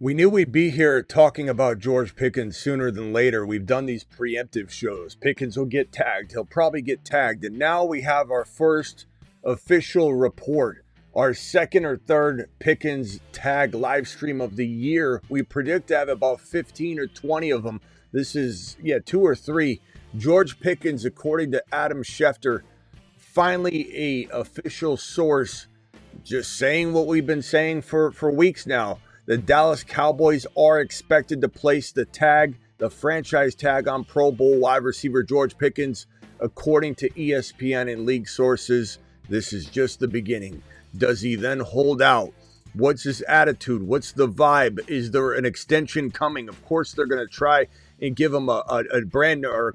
We knew we'd be here talking about George Pickens sooner than later. We've done these preemptive shows. Pickens will get tagged. He'll probably get tagged. And now we have our first official report, our second or third Pickens tag live stream of the year. We predict to have about 15 or 20 of them. This is, 2 or 3. George Pickens, according to Adam Schefter, finally a official source, just saying what we've been saying for weeks now. The Dallas Cowboys are expected to place the tag, the franchise tag on Pro Bowl wide receiver George Pickens. According to ESPN and league sources, this is just the beginning. Does he then hold out? What's his attitude? What's the vibe? Is there an extension coming? Of course, they're going to try and give him a brand new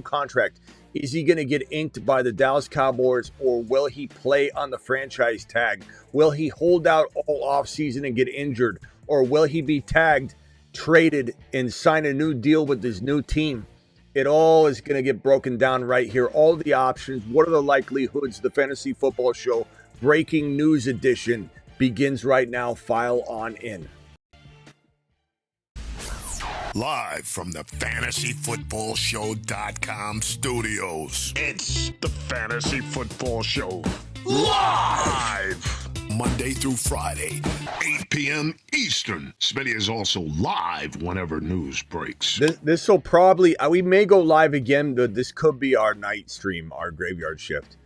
contract. Is he going to get inked by the Dallas Cowboys, or will he play on the franchise tag? Will he hold out all offseason and get injured? Or will he be tagged, traded, and sign a new deal with his new team? It all is going to get broken down right here. All the options. What are the likelihoods? The Fantasy Football Show Breaking News Edition begins right now. File on in. Live from the FantasyFootballShow.com studios. It's the Fantasy Football Show. Live! Monday through Friday, 8 p.m. Eastern. Smitty is also live whenever news breaks. This will probably, we may go live again, but this could be our night stream, our graveyard shift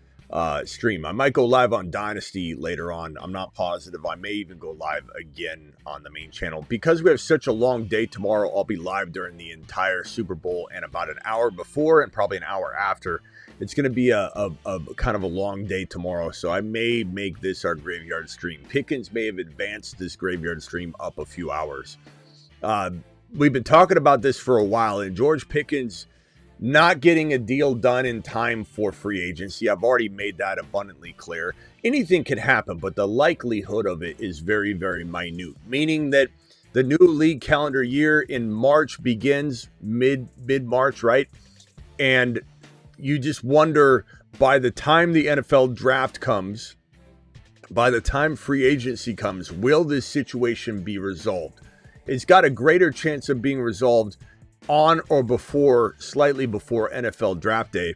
stream. I might go live on Dynasty later on. I'm not positive. I may even go live again on the main channel. Because we have such a long day tomorrow, I'll be live during the entire Super Bowl and about an hour before and probably an hour after. It's going to be a kind of a long day tomorrow, so I may make this our graveyard stream. Pickens may have advanced this graveyard stream up a few hours. We've been talking about this for a while, and George Pickens not getting a deal done in time for free agency. I've already made that abundantly clear. Anything can happen, but the likelihood of it is very, very minute, meaning that the new league calendar year in March begins mid-March, right? And you just wonder, by the time the NFL draft comes, by the time free agency comes, will this situation be resolved? It's got a greater chance of being resolved on or before, slightly before NFL draft day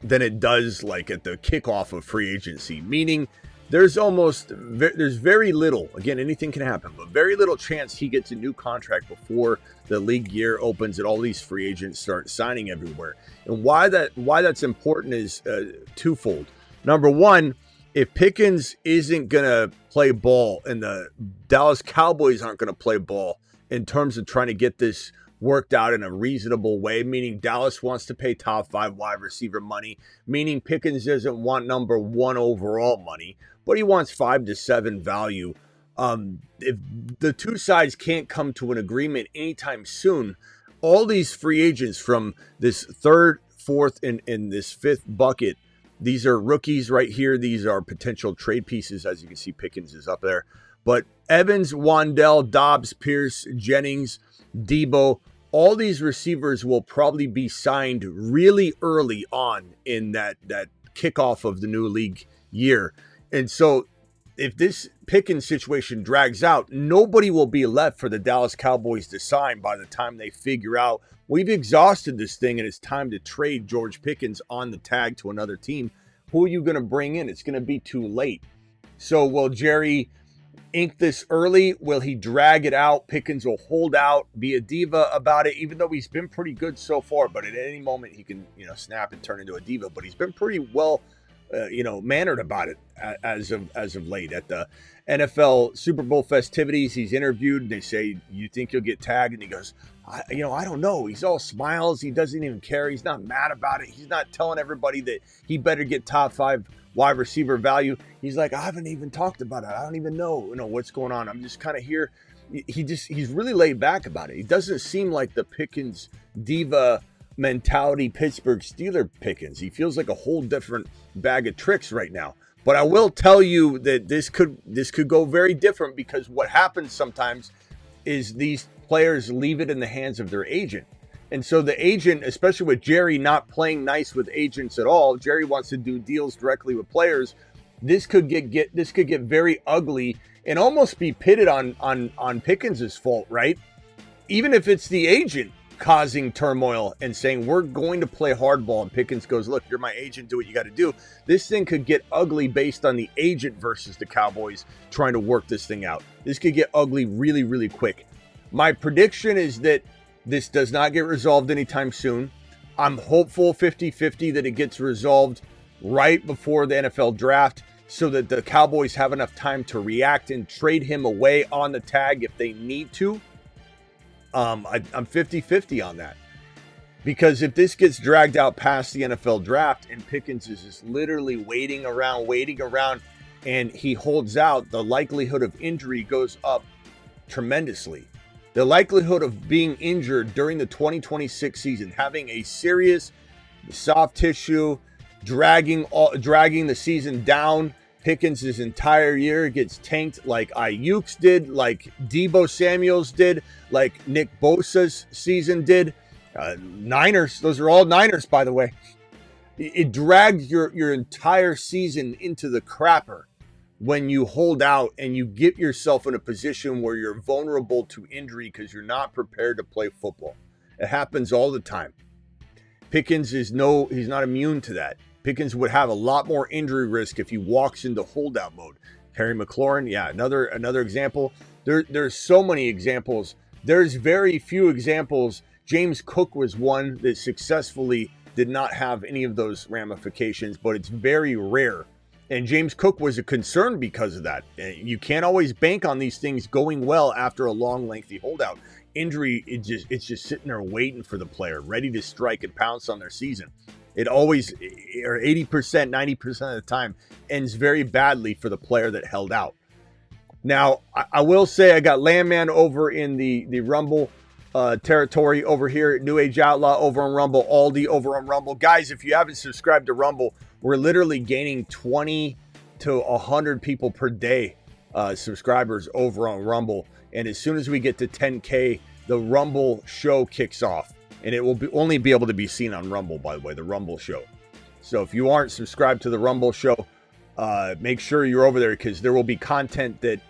than it does like at the kickoff of free agency, meaning there's very little, again, anything can happen, but very little chance he gets a new contract before the league year opens and all these free agents start signing everywhere. And why that's important is twofold. Number one, if Pickens isn't going to play ball and the Dallas Cowboys aren't going to play ball in terms of trying to get this worked out in a reasonable way, meaning Dallas wants to pay top 5 wide receiver money, meaning Pickens doesn't want number 1 overall money, but he wants 5 to 7 value. If the two sides can't come to an agreement anytime soon, all these free agents from this third, fourth, and this fifth bucket, these are rookies right here. These are potential trade pieces. As you can see, Pickens is up there. But Evans, Wandell, Dobbs, Pierce, Jennings, Debo, all these receivers will probably be signed really early on in that kickoff of the new league year. And so if this Pickens situation drags out, nobody will be left for the Dallas Cowboys to sign by the time they figure out we've exhausted this thing and it's time to trade George Pickens on the tag to another team. Who are you going to bring in? It's going to be too late. So will Jerry ink this early? Will he drag it out? Pickens will hold out, be a diva about it, even though he's been pretty good so far. But at any moment he can, snap and turn into a diva. But he's been pretty well, mannered about it as of late. At the NFL Super Bowl festivities, he's interviewed. They say, "You think you'll get tagged?" And he goes, I don't know. He's all smiles. He doesn't even care. He's not mad about it. He's not telling everybody that he better get top 5 wide receiver value. He's like, I haven't even talked about it. I don't even know, what's going on. I'm just kind of here. He's really laid back about it. He doesn't seem like the Pickens diva mentality Pittsburgh Steeler Pickens. He feels like a whole different bag of tricks right now. But I will tell you that this could go very different, because what happens sometimes is these players leave it in the hands of their agent. And so the agent, especially with Jerry not playing nice with agents at all, Jerry wants to do deals directly with players. This could get very ugly and almost be pitted on Pickens' fault, right? Even if it's the agent causing turmoil and saying, we're going to play hardball, and Pickens goes, look, you're my agent, do what you got to do. This thing could get ugly based on the agent versus the Cowboys trying to work this thing out. This could get ugly really, really quick. My prediction is that this does not get resolved anytime soon. I'm hopeful 50-50 that it gets resolved right before the NFL draft so that the Cowboys have enough time to react and trade him away on the tag if they need to. I'm 50-50 on that. Because if this gets dragged out past the NFL draft and Pickens is just literally waiting around, and he holds out, the likelihood of injury goes up tremendously. The likelihood of being injured during the 2026 season, having a serious soft tissue, dragging the season down, Pickens' entire year gets tanked like Ayuk's did, like Deebo Samuel's did, like Nick Bosa's season did. Niners, those are all Niners, by the way. It dragged your entire season into the crapper when you hold out and you get yourself in a position where you're vulnerable to injury because you're not prepared to play football. It happens all the time. Pickens he's not immune to that. Pickens would have a lot more injury risk if he walks into holdout mode. Terry McLaurin, yeah, another example. There's so many examples. There's very few examples. James Cook was one that successfully did not have any of those ramifications, but it's very rare. And James Cook was a concern because of that. You can't always bank on these things going well after a long, lengthy holdout. Injury, it's just sitting there waiting for the player, ready to strike and pounce on their season. It always, or 80%, 90% of the time, ends very badly for the player that held out. Now, I will say I got Landman over in the Rumble territory over here at New Age Outlaw over on Rumble, Aldi over on Rumble. Guys, if you haven't subscribed to Rumble, we're literally gaining 20 to 100 people per day subscribers over on Rumble. And as soon as we get to 10K, the Rumble show kicks off. And it will only be able to be seen on Rumble, by the way, the Rumble show. So if you aren't subscribed to the Rumble show, make sure you're over there because there will be content that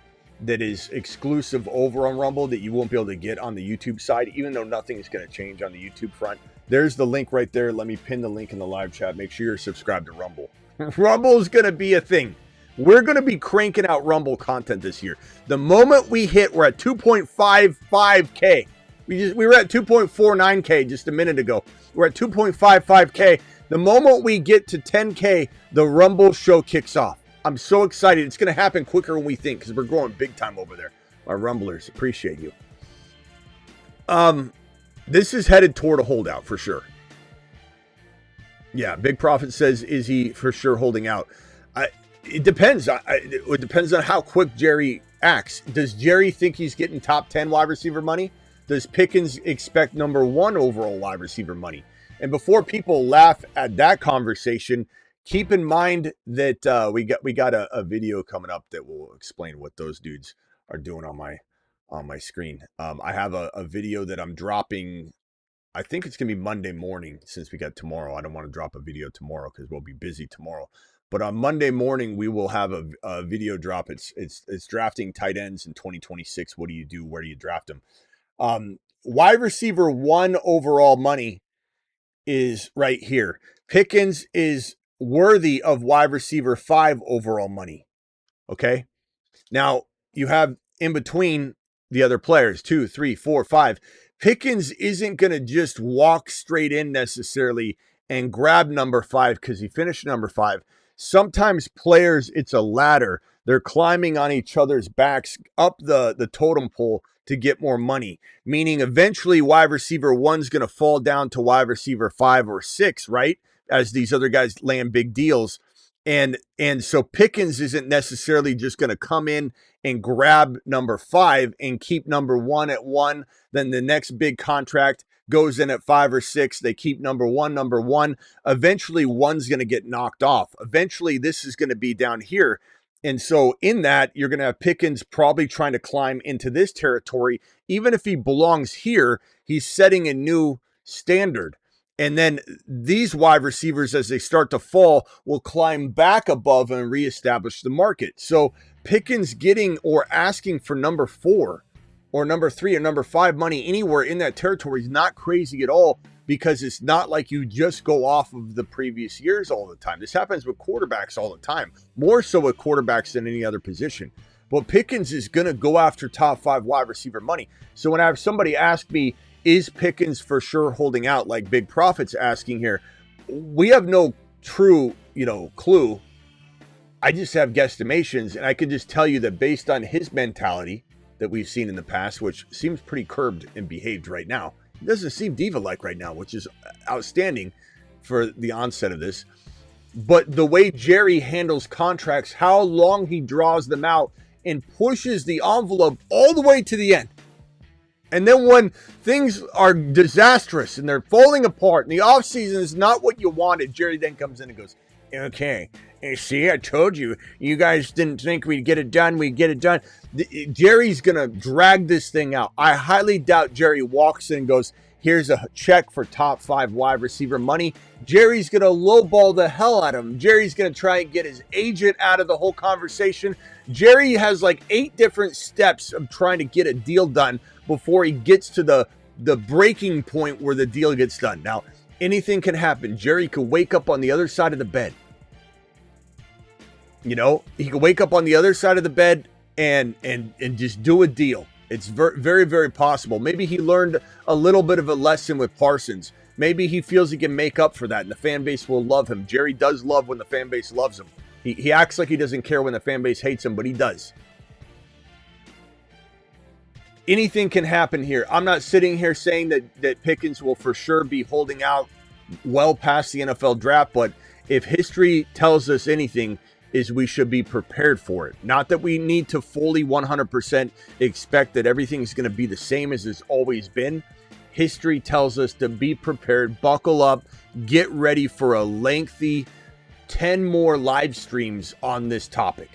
is exclusive over on Rumble that you won't be able to get on the YouTube side, even though nothing is going to change on the YouTube front. There's the link right there. Let me pin the link in the live chat. Make sure you're subscribed to Rumble. Rumble is going to be a thing. We're going to be cranking out Rumble content this year. The moment we're at 2.55K. We were at 2.49K just a minute ago. We're at 2.55K. The moment we get to 10K, the Rumble show kicks off. I'm so excited. It's going to happen quicker than we think because we're growing big time over there. Our Rumblers, appreciate you. This is headed toward a holdout for sure. Yeah, Big Prophet says, is he for sure holding out? It depends. It depends on how quick Jerry acts. Does Jerry think he's getting top 10 wide receiver money? Does Pickens expect number 1 overall wide receiver money? And before people laugh at that conversation, keep in mind that we got a video coming up that will explain what those dudes are doing on my screen. I have a video that I'm dropping. I think it's gonna be Monday morning since we got tomorrow. I don't want to drop a video tomorrow because we'll be busy tomorrow. But on Monday morning we will have a video drop. It's drafting tight ends in 2026. What do you do? Where do you draft them? Wide receiver 1 overall money is right here. Pickens is worthy of wide receiver 5 overall money. Okay. Now you have in between the other players, 2, 3, 4, 5. Pickens isn't going to just walk straight in necessarily and grab number 5 because he finished number 5. Sometimes players, it's a ladder. They're climbing on each other's backs up the totem pole to get more money, meaning eventually wide receiver 1's going to fall down to wide receiver 5 or 6, right? As these other guys land big deals. And so Pickens isn't necessarily just going to come in and grab number 5 and keep number 1 at 1. Then the next big contract goes in at 5 or 6. They keep number one. Eventually 1's going to get knocked off. Eventually this is going to be down here. And so in that, you're going to have Pickens probably trying to climb into this territory. Even if he belongs here, he's setting a new standard. And then these wide receivers, as they start to fall, will climb back above and reestablish the market. So Pickens getting or asking for number 4 or number 3 or number 5 money anywhere in that territory is not crazy at all, because it's not like you just go off of the previous years all the time. This happens with quarterbacks all the time, more so with quarterbacks than any other position. But Pickens is going to go after top 5 wide receiver money. So when I have somebody ask me, is Pickens for sure holding out, like Big Profit's asking here, we have no true, clue. I just have guesstimations, and I can just tell you that based on his mentality that we've seen in the past, which seems pretty curbed and behaved right now. It doesn't seem diva-like right now, which is outstanding for the onset of this. But the way Jerry handles contracts, how long he draws them out and pushes the envelope all the way to the end. And then when things are disastrous and they're falling apart and the offseason is not what you wanted, Jerry then comes in and goes, okay, and see, I told you, you guys didn't think we'd get it done. We'd get it done. Jerry's going to drag this thing out. I highly doubt Jerry walks in and goes, here's a check for top 5 wide receiver money. Jerry's going to lowball the hell out of him. Jerry's going to try and get his agent out of the whole conversation. Jerry has like 8 different steps of trying to get a deal done before he gets to the breaking point where the deal gets done. Now, anything can happen. Jerry could wake up on the other side of the bed. He could wake up on the other side of the bed and just do a deal. It's very, very, very possible. Maybe he learned a little bit of a lesson with Parsons. Maybe he feels he can make up for that, and the fan base will love him. Jerry does love when the fan base loves him. He acts like he doesn't care when the fan base hates him, but he does. Anything can happen here. I'm not sitting here saying that Pickens will for sure be holding out well past the NFL draft, but if history tells us anything, is we should be prepared for it. Not that we need to fully 100% expect that everything's going to be the same as it's always been. History tells us to be prepared, buckle up, get ready for a lengthy 10 more live streams on this topic.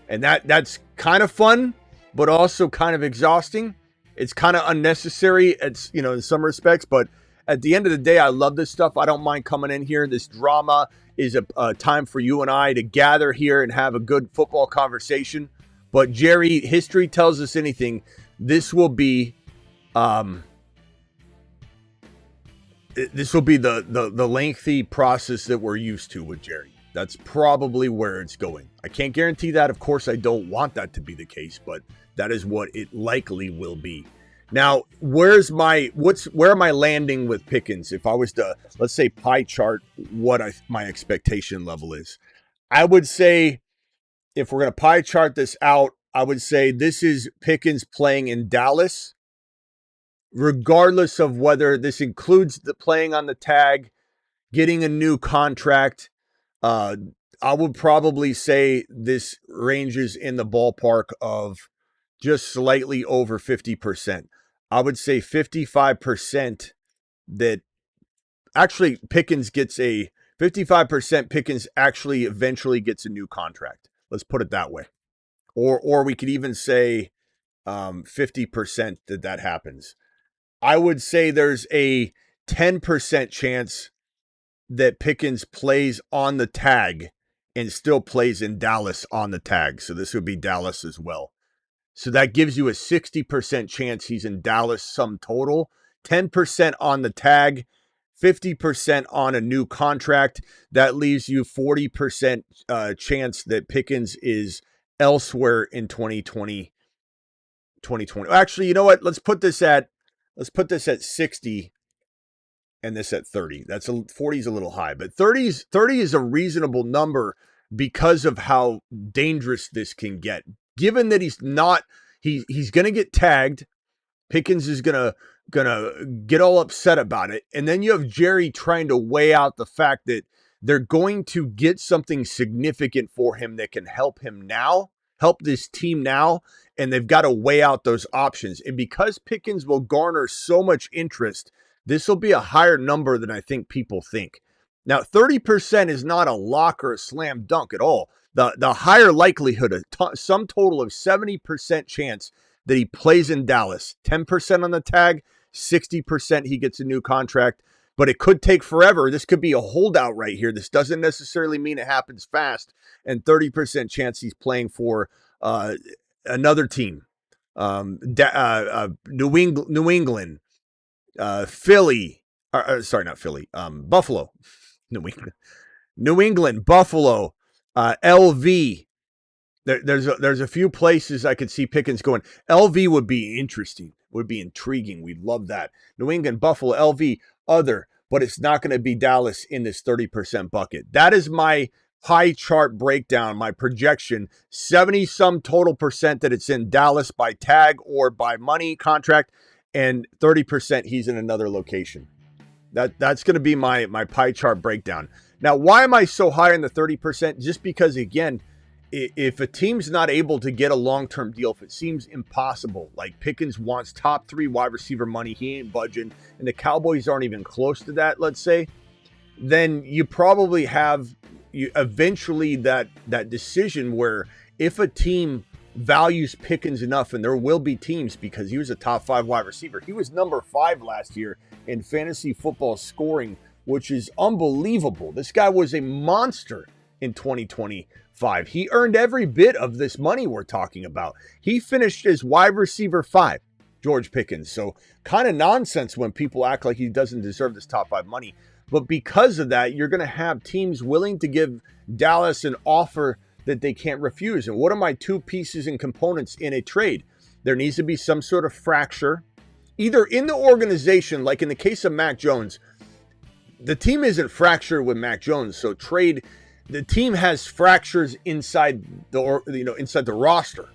And that's kind of fun, but also kind of exhausting. It's kind of unnecessary. It's, in some respects, but at the end of the day, I love this stuff. I don't mind coming in here. This drama is a time for you and I to gather here and have a good football conversation. But Jerry, history tells us anything, this will be the lengthy process that we're used to with Jerry. That's probably where it's going. I can't guarantee that. Of course, I don't want that to be the case, but that is what it likely will be. Now, where am I landing with Pickens? If I was to, let's say, pie chart what my expectation level is, I would say, if we're going to pie chart this out, I would say this is Pickens playing in Dallas, regardless of whether this includes the playing on the tag, getting a new contract. I would probably say this ranges in the ballpark of just slightly over 50%. I would say 55% that actually Pickens gets 55% Pickens actually eventually gets a new contract. Let's put it that way. Or we could even say 50% that happens. I would say there's a 10% chance that Pickens plays on the tag and still plays in Dallas on the tag. So this would be Dallas as well. So that gives you a 60% chance he's in Dallas sum total, 10% on the tag, 50% on a new contract. That leaves you 40% chance that Pickens is elsewhere in 2020. Actually, you know what? Let's put this at 60 and this at 30. 40 is a little high, but 30 is a reasonable number because of how dangerous this can get. Given that he's going to get tagged, Pickens is going to get all upset about it. And then you have Jerry trying to weigh out the fact that they're going to get something significant for him that can help him now, help this team now. And they've got to weigh out those options. And because Pickens will garner so much interest, this will be a higher number than I think people think. Now, 30% is not a lock or a slam dunk at all. The higher likelihood, some total of 70% chance that he plays in Dallas. 10% on the tag, 60% he gets a new contract. But it could take forever. This could be a holdout right here. This doesn't necessarily mean it happens fast. And 30% chance he's playing for Another team, New England, Philly. Sorry, not Philly. Buffalo, New England, Buffalo, LV. There's a few places I could see Pickens going. LV would be interesting, would be intriguing. We'd love that. New England, Buffalo, LV, other, but it's not going to be Dallas in this 30% bucket. That is my pie chart breakdown, my projection, 70 some total percent that it's in Dallas by tag or by money contract, and 30% he's in another location. That's going to be my pie chart breakdown. Now, why am I so high on the 30%? Just because, again, if a team's not able to get a long-term deal, if it seems impossible, like Pickens wants top 3 wide receiver money, he ain't budging, and the Cowboys aren't even close to that, let's say, then you probably have eventually that decision where if a team values Pickens enough, and there will be teams, because he was a top 5 wide receiver. He was number 5 last year in fantasy football scoring, which is unbelievable. This guy was a monster in 2025. He earned every bit of this money we're talking about. He finished as wide receiver 5, George Pickens. So kind of nonsense when people act like he doesn't deserve this top 5 money. But because of that, you're going to have teams willing to give Dallas an offer that they can't refuse. And what are my 2 pieces and components in a trade? There needs to be some sort of fracture, either in the organization, like in the case of Mac Jones. The team isn't fractured with Mac Jones, so the team has fractures inside the roster.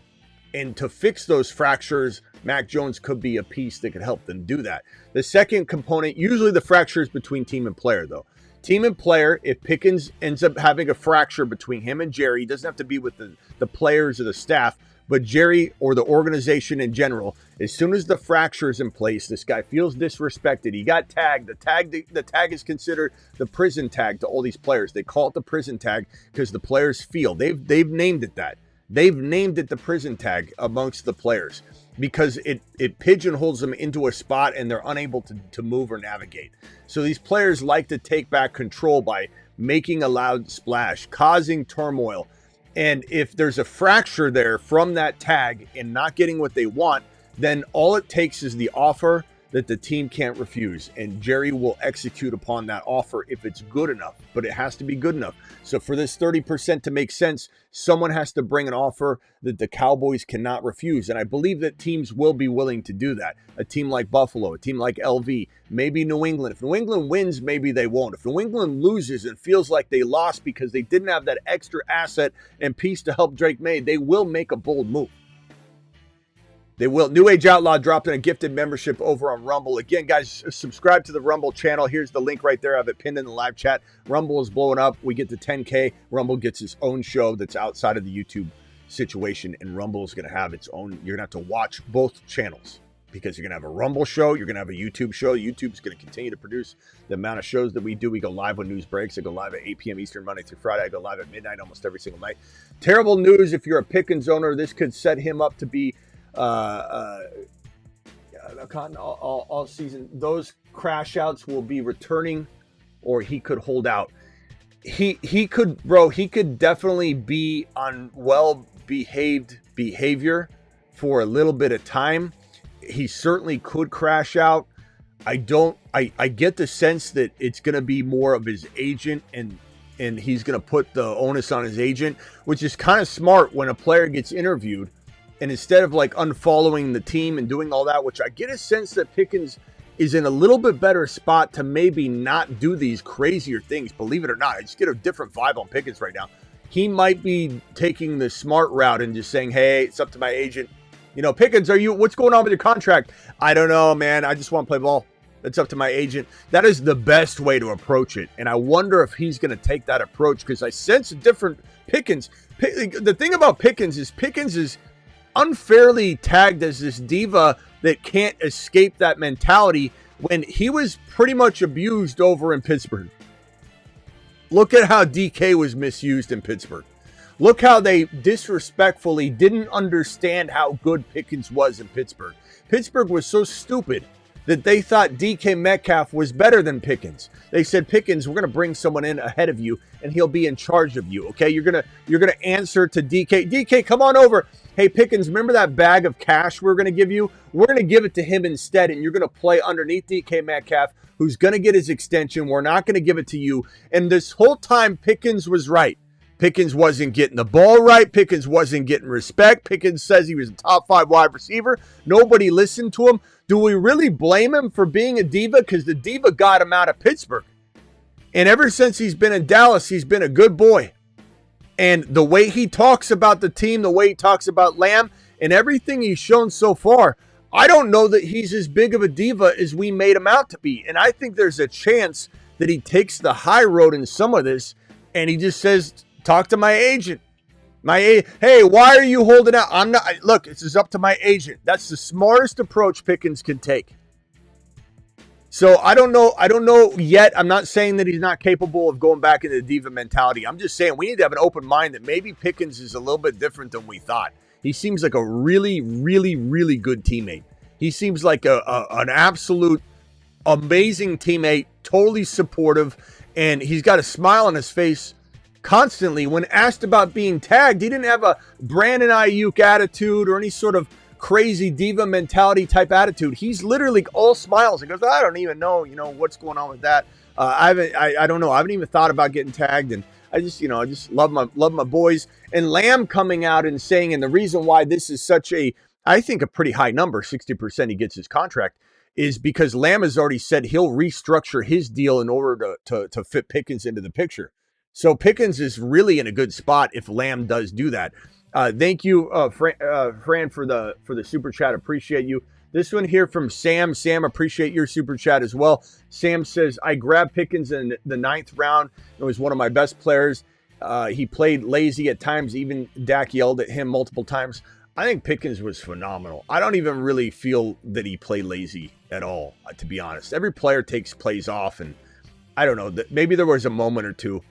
And to fix those fractures, Mac Jones could be a piece that could help them do that. The second component, usually the fracture is between team and player, though. Team and player, if Pickens ends up having a fracture between him and Jerry, he doesn't have to be with the players or the staff, but Jerry or the organization in general, as soon as the fracture is in place, this guy feels disrespected. He got tagged. The tag is considered the prison tag to all these players. They call it the prison tag because the players feel. They've named it that. They've named it the prison tag amongst the players because it pigeonholes them into a spot and they're unable to move or navigate. So these players like to take back control by making a loud splash, causing turmoil. And if there's a fracture there from that tag and not getting what they want, then all it takes is the offer that the team can't refuse. And Jerry will execute upon that offer if it's good enough, but it has to be good enough. So for this 30% to make sense, someone has to bring an offer that the Cowboys cannot refuse. And I believe that teams will be willing to do that. A team like Buffalo, a team like LV, maybe New England. If New England wins, maybe they won't. If New England loses and feels like they lost because they didn't have that extra asset and piece to help Drake May, they will make a bold move. They will. New Age Outlaw dropped in a gifted membership over on Rumble. Again, guys, subscribe to the Rumble channel. Here's the link right there. I have it pinned in the live chat. Rumble is blowing up. We get to 10K. Rumble gets its own show that's outside of the YouTube situation, and Rumble is going to have its own. You're going to have to watch both channels because you're going to have a Rumble show. You're going to have a YouTube show. YouTube's going to continue to produce the amount of shows that we do. We go live when news breaks. I go live at 8 p.m. Eastern, Monday through Friday. I go live at midnight almost every single night. Terrible news if you're a Pickens owner. This could set him up to be all season. Those crash outs will be returning, or he could hold out. He could definitely be on well-behaved behavior for a little bit of time. He certainly could crash out. I get the sense that it's going to be more of his agent and he's going to put the onus on his agent, which is kind of smart when a player gets interviewed. And instead of like unfollowing the team and doing all that, which I get a sense that Pickens is in a little bit better spot to maybe not do these crazier things. Believe it or not, I just get a different vibe on Pickens right now. He might be taking the smart route and just saying, hey, it's up to my agent. You know, Pickens, what's going on with your contract? I don't know, man. I just want to play ball. It's up to my agent. That is the best way to approach it. And I wonder if he's going to take that approach because I sense a different Pickens. The thing about Pickens is unfairly tagged as this diva that can't escape that mentality when he was pretty much abused over in Pittsburgh. Look at how DK was misused in Pittsburgh. Look how they disrespectfully didn't understand how good Pickens was in Pittsburgh. Pittsburgh was so stupid that they thought DK Metcalf was better than Pickens. They said, Pickens, we're going to bring someone in ahead of you, and he'll be in charge of you, okay? You're gonna answer to DK. DK, come on over. Hey, Pickens, remember that bag of cash we're going to give you? We're going to give it to him instead, and you're going to play underneath DK Metcalf, who's going to get his extension. We're not going to give it to you. And this whole time, Pickens was right. Pickens wasn't getting the ball right. Pickens wasn't getting respect. Pickens says he was a top 5 wide receiver. Nobody listened to him. Do we really blame him for being a diva? Because the diva got him out of Pittsburgh. And ever since he's been in Dallas, he's been a good boy. And the way he talks about the team, the way he talks about Lamb, and everything he's shown so far, I don't know that he's as big of a diva as we made him out to be. And I think there's a chance that he takes the high road in some of this, and he just says, talk to my agent. Hey, why are you holding out? I'm not. Look, this is up to my agent. That's the smartest approach Pickens can take. So I don't know yet. I'm not saying that he's not capable of going back into the diva mentality. I'm just saying we need to have an open mind that maybe Pickens is a little bit different than we thought. He seems like a really, really, really good teammate. He seems like an absolute amazing teammate, totally supportive, and he's got a smile on his face constantly. When asked about being tagged, he didn't have a Brandon Ayuk attitude or any sort of crazy diva mentality type attitude. He's literally all smiles and goes, I don't even know, what's going on with that. I don't know. I haven't even thought about getting tagged. And I just love my boys. And Lamb coming out and saying, and the reason why this is such I think a pretty high number, 60% he gets his contract, is because Lamb has already said he'll restructure his deal in order to fit Pickens into the picture. So Pickens is really in a good spot if Lamb does do that. Thank you, Fran, for the super chat. Appreciate you. This one here from Sam. Sam, appreciate your super chat as well. Sam says, I grabbed Pickens in the 9th round. It was one of my best players. He played lazy at times. Even Dak yelled at him multiple times. I think Pickens was phenomenal. I don't even really feel that he played lazy at all, to be honest. Every player takes plays off, and I don't know. Maybe there was a moment or two.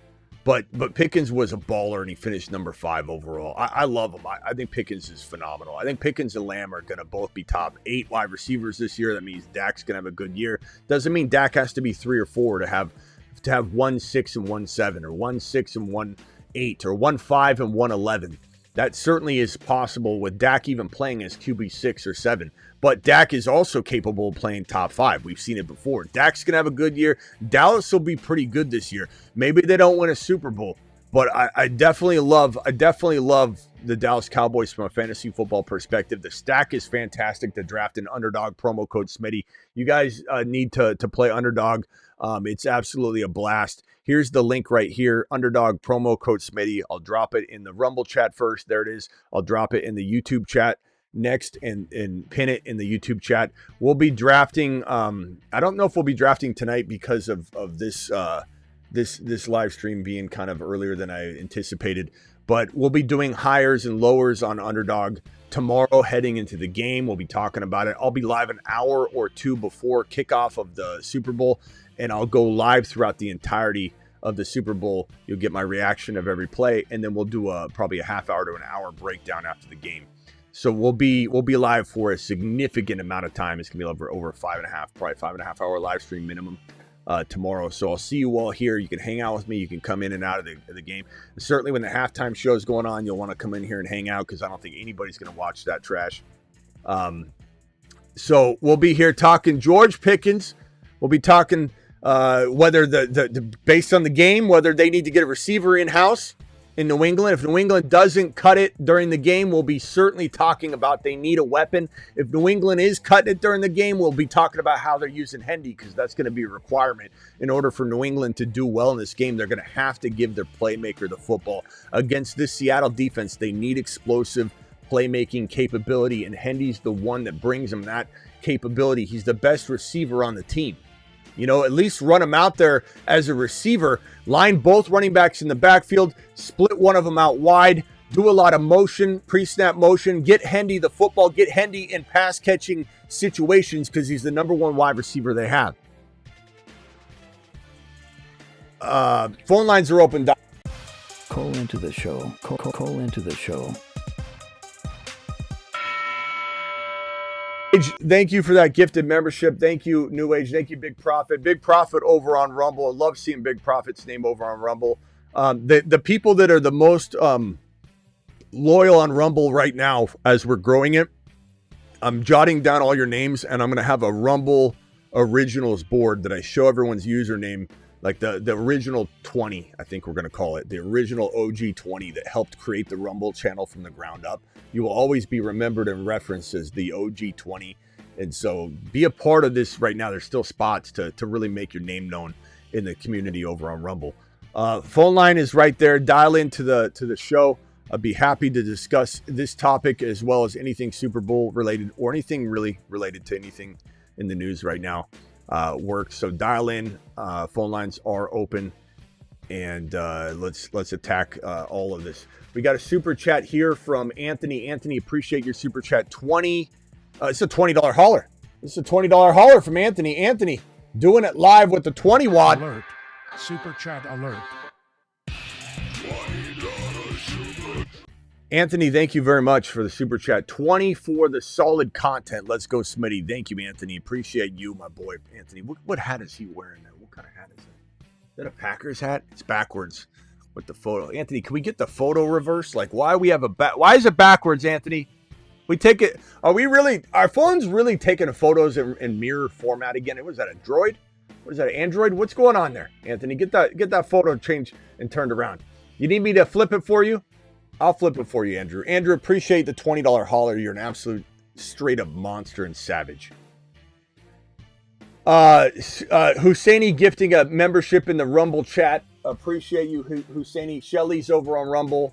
But Pickens was a baller, and he finished number 5 overall. I love him. I think Pickens is phenomenal. I think Pickens and Lamb are going to both be top 8 wide receivers this year. That means Dak's going to have a good year. Doesn't mean Dak has to be 3 or 4 to have 1-6 and 1-7 or 1-6 and 1-8 or 1-5 and 1-11. That certainly is possible with Dak even playing as QB 6 or 7. But Dak is also capable of playing top 5. We've seen it before. Dak's going to have a good year. Dallas will be pretty good this year. Maybe they don't win a Super Bowl, but I definitely love the Dallas Cowboys from a fantasy football perspective. The stack is fantastic. The draft and underdog promo code Smitty. You guys need to play underdog. It's absolutely a blast. Here's the link right here. Underdog promo code Smitty. I'll drop it in the Rumble chat first. There it is. I'll drop it in the YouTube chat next and pin it in the YouTube chat. We'll be drafting. I don't know if we'll be drafting tonight because of this live stream being kind of earlier than I anticipated. But we'll be doing hires and lowers on Underdog tomorrow heading into the game. We'll be talking about it. I'll be live an hour or two before kickoff of the Super Bowl, and I'll go live throughout the entirety of the Super Bowl. You'll get my reaction of every play, and then we'll do probably a half hour to an hour breakdown after the game. So we'll be live for a significant amount of time. It's gonna be over 5.5, probably 5.5 hour live stream minimum tomorrow. So I'll see you all here. You can hang out with me. You can come in and out of the game. And certainly when the halftime show is going on, you'll want to come in here and hang out because I don't think anybody's gonna watch that trash. So we'll be here talking George Pickens. We'll be talking whether the based on the game, whether they need to get a receiver in-house in New England. If New England doesn't cut it during the game, we'll be certainly talking about they need a weapon. If New England is cutting it during the game, we'll be talking about how they're using Hendy because that's going to be a requirement. In order for New England to do well in this game, they're going to have to give their playmaker the football. Against this Seattle defense, they need explosive playmaking capability, and Hendy's the one that brings them that capability. He's the best receiver on the team. At least run him out there as a receiver, line both running backs in the backfield, split one of them out wide, do a lot of motion, pre-snap motion, get Hendy the football, get Hendy in pass-catching situations because he's the number 1 wide receiver they have. Phone lines are open. Call into the show. Call into the show. Thank you for that gifted membership. Thank you, New Age. Thank you, Big Profit. Big Profit over on Rumble. I love seeing Big Profit's name over on Rumble. The people that are the most loyal on Rumble right now as we're growing it, I'm jotting down all your names, and I'm going to have a Rumble Originals board that I show everyone's username, like the original 20, I think we're going to call it, the original OG 20 that helped create the Rumble channel from the ground up. You will always be remembered and referenced as the OG 20. And so be a part of this right now. There's still spots to really make your name known in the community over on Rumble. Phone line is right there. Dial into the show. I'd be happy to discuss this topic as well as anything Super Bowl related or anything really related to anything in the news right now works. So dial in. Phone lines are open, and let's attack all of this. We got a super chat here from Anthony. Anthony, appreciate your super chat. It's a $20 hauler. This is a $20 hauler from Anthony. Anthony, doing it live with the 20 watt. Alert. Super chat alert. Anthony, thank you very much for the super chat. 20 for the solid content. Let's go, Smitty. Thank you, Anthony. Appreciate you, my boy, Anthony. What hat is he wearing there? What kind of hat is that? Is that a Packers hat? It's backwards with the photo. Anthony, can we get the photo reverse? Like, why is it backwards, Anthony? We take it. Our phone's really taking photos in mirror format again. Was that a Droid? What is that, an Android? What's going on there, Anthony? Get that photo changed and turned around. You need me to flip it for you? I'll flip it for you, Andrew. Andrew, appreciate the $20 hauler. You're an absolute straight up monster and savage. Husseini gifting a membership in the Rumble chat. Appreciate you, Husseini. Shelly's over on Rumble.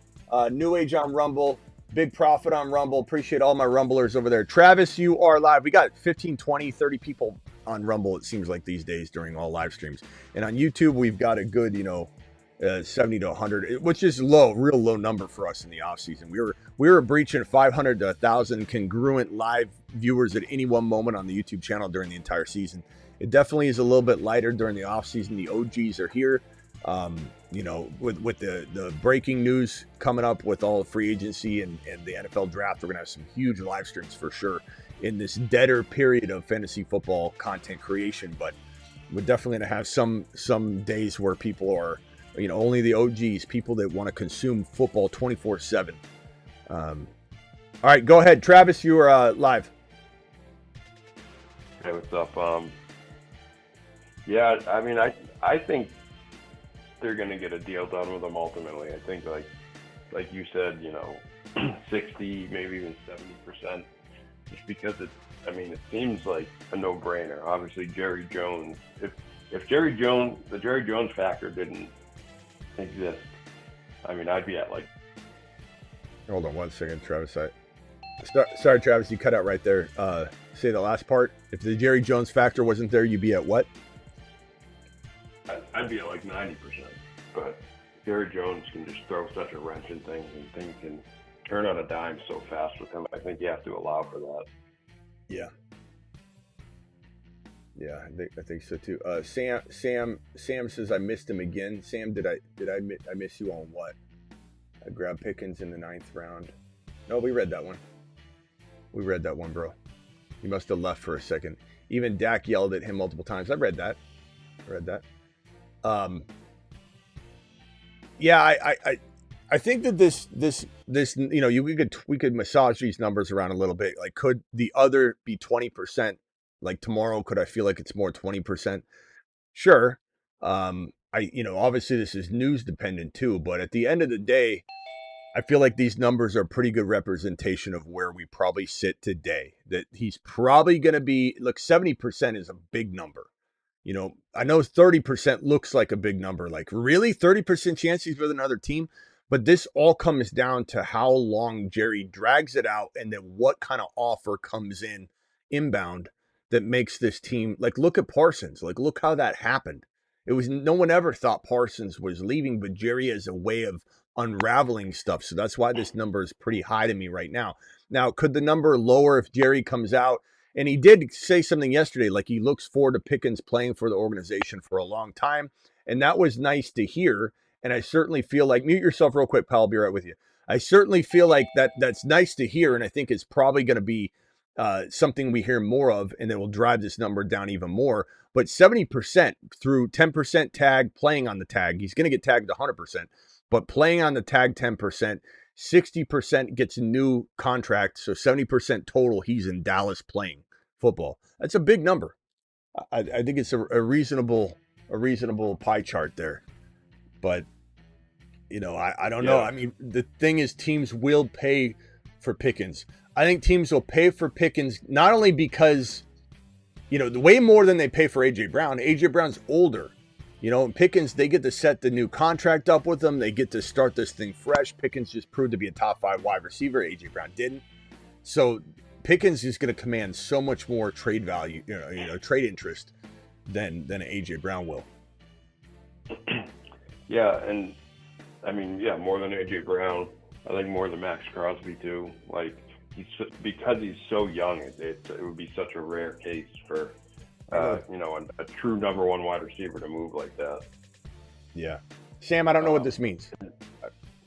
New Age on Rumble. Big Profit on Rumble. Appreciate all my Rumblers over there. Travis, you are live. We got 15, 20, 30 people on Rumble, it seems like these days during all live streams. And on YouTube, we've got a good, 70 to 100, which is real low number for us in the off season. We were breaching 500 to 1,000 congruent live viewers at any one moment on the YouTube channel during the entire season. It definitely is a little bit lighter during the off season. The OGs are here. With the breaking news coming up with all the free agency and the NFL draft, we're gonna have some huge live streams for sure in this deader period of fantasy football content creation. But we're definitely gonna have some days where people are, only the OGs, people that want to consume football 24/7. All right, go ahead, Travis. You are live. Hey, what's up? Yeah, I mean, I think they're going to get a deal done with them ultimately. I think, like you said, 60, maybe even 70%, just because it seems like a no-brainer. Obviously, Jerry Jones. If the Jerry Jones factor didn't exist, I'd be at like. Hold on one second, Travis. Sorry, Travis, you cut out right there. Say the last part. If the Jerry Jones factor wasn't there, you'd be at what? I'd be at like 90%. But Jerry Jones can just throw such a wrench in things, and things can turn on a dime so fast with him. I think you have to allow for that. Yeah. Yeah, I think so too. Sam says I missed him again. Sam, did I miss you on what? I grabbed Pickens in the 9th round. No, we read that one. We read that one, bro. You must have left for a second. Even Dak yelled at him multiple times. I read that. Yeah, I think that this we could massage these numbers around a little bit. Like, could the other be 20%? Like tomorrow, could I feel like it's more 20%? Sure. Obviously this is news dependent too, but at the end of the day, I feel like these numbers are a pretty good representation of where we probably sit today. That he's probably going to be, 70% is a big number. I know 30% looks like a big number. Like, really? 30% chance he's with another team? But this all comes down to how long Jerry drags it out and then what kind of offer comes in inbound that makes this team, like, look at Parsons. Like, look how that happened. No one ever thought Parsons was leaving, but Jerry has a way of unraveling stuff. So that's why this number is pretty high to me right now. Now, could the number lower if Jerry comes out? And he did say something yesterday, like he looks forward to Pickens playing for the organization for a long time. And that was nice to hear. And I certainly feel like, mute yourself real quick, pal, I'll be right with you. I certainly feel like that's nice to hear. And I think it's probably going to be something we hear more of, and it will drive this number down even more. But 70% through 10% tag, playing on the tag, he's going to get tagged 100%, but playing on the tag 10%, 60% gets a new contract. So 70% total, he's in Dallas playing football. That's a big number. I think it's a reasonable pie chart there. But, I don't know. I mean, the thing is, teams will pay for Pickens. I think teams will pay for Pickens not only because, the way more than they pay for A.J. Brown. A.J. Brown's older. And Pickens, they get to set the new contract up with them. They get to start this thing fresh. Pickens just proved to be a top 5 wide receiver. A.J. Brown didn't. So Pickens is going to command so much more trade value, trade interest than A.J. Brown will. Yeah, and I mean, more than A.J. Brown. I think more than Max Crosby too. Like, because he's so young, it would be such a rare case for a true number 1 wide receiver to move like that. Yeah, Sam, I don't know what this means.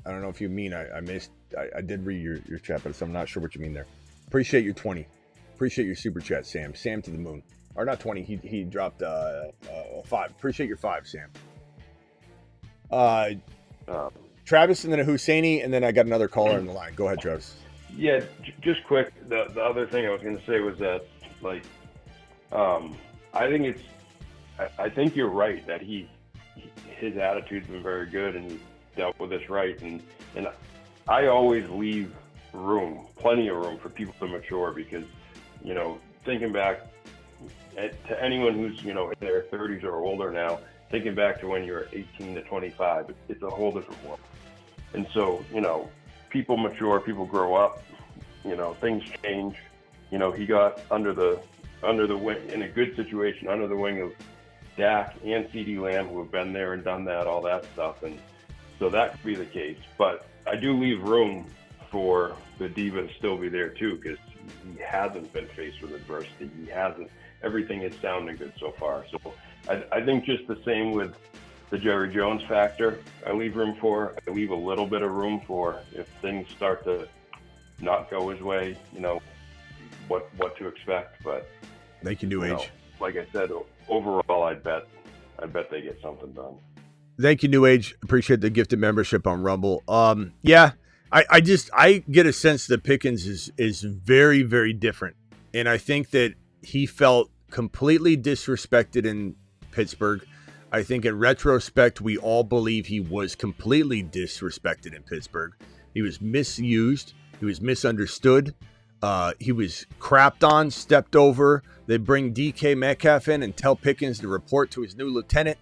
I don't know if you mean I missed. I did read your chat, but I'm not sure what you mean there. Appreciate your 20. Appreciate your super chat, Sam. Sam to the moon, or not 20. He dropped 5. Appreciate your 5, Sam. Travis, and then a Husseini, and then I got another caller in the line. Go ahead, Travis. Yeah, just quick. The other thing I was going to say was that, like, I think you're right that his attitude's been very good and he's dealt with this right, and I always leave plenty of room for people to mature, because, thinking back to anyone who's, in their 30s or older now, thinking back to when you were 18 to 25, it's a whole different world. And so, people mature, people grow up, things change. He got under the wing, in a good situation, under the wing of Dak and CeeDee Lamb, who have been there and done that, all that stuff. And so that could be the case. But I do leave room for the diva to still be there too, because he hasn't been faced with adversity. Everything is sounding good so far. So I think just the same with the Jerry Jones factor, I leave room for. I leave a little bit of room for, if things start to not go his way, what to expect. But they can do age. Like I said, overall, I bet they get something done. Thank you, New Age. Appreciate the gifted membership on Rumble. I get a sense that Pickens is very, very different, and I think that he felt completely disrespected in Pittsburgh. I think in retrospect, we all believe he was completely disrespected in Pittsburgh. He was misused. He was misunderstood. He was crapped on, stepped over. They bring DK Metcalf in and tell Pickens to report to his new lieutenant.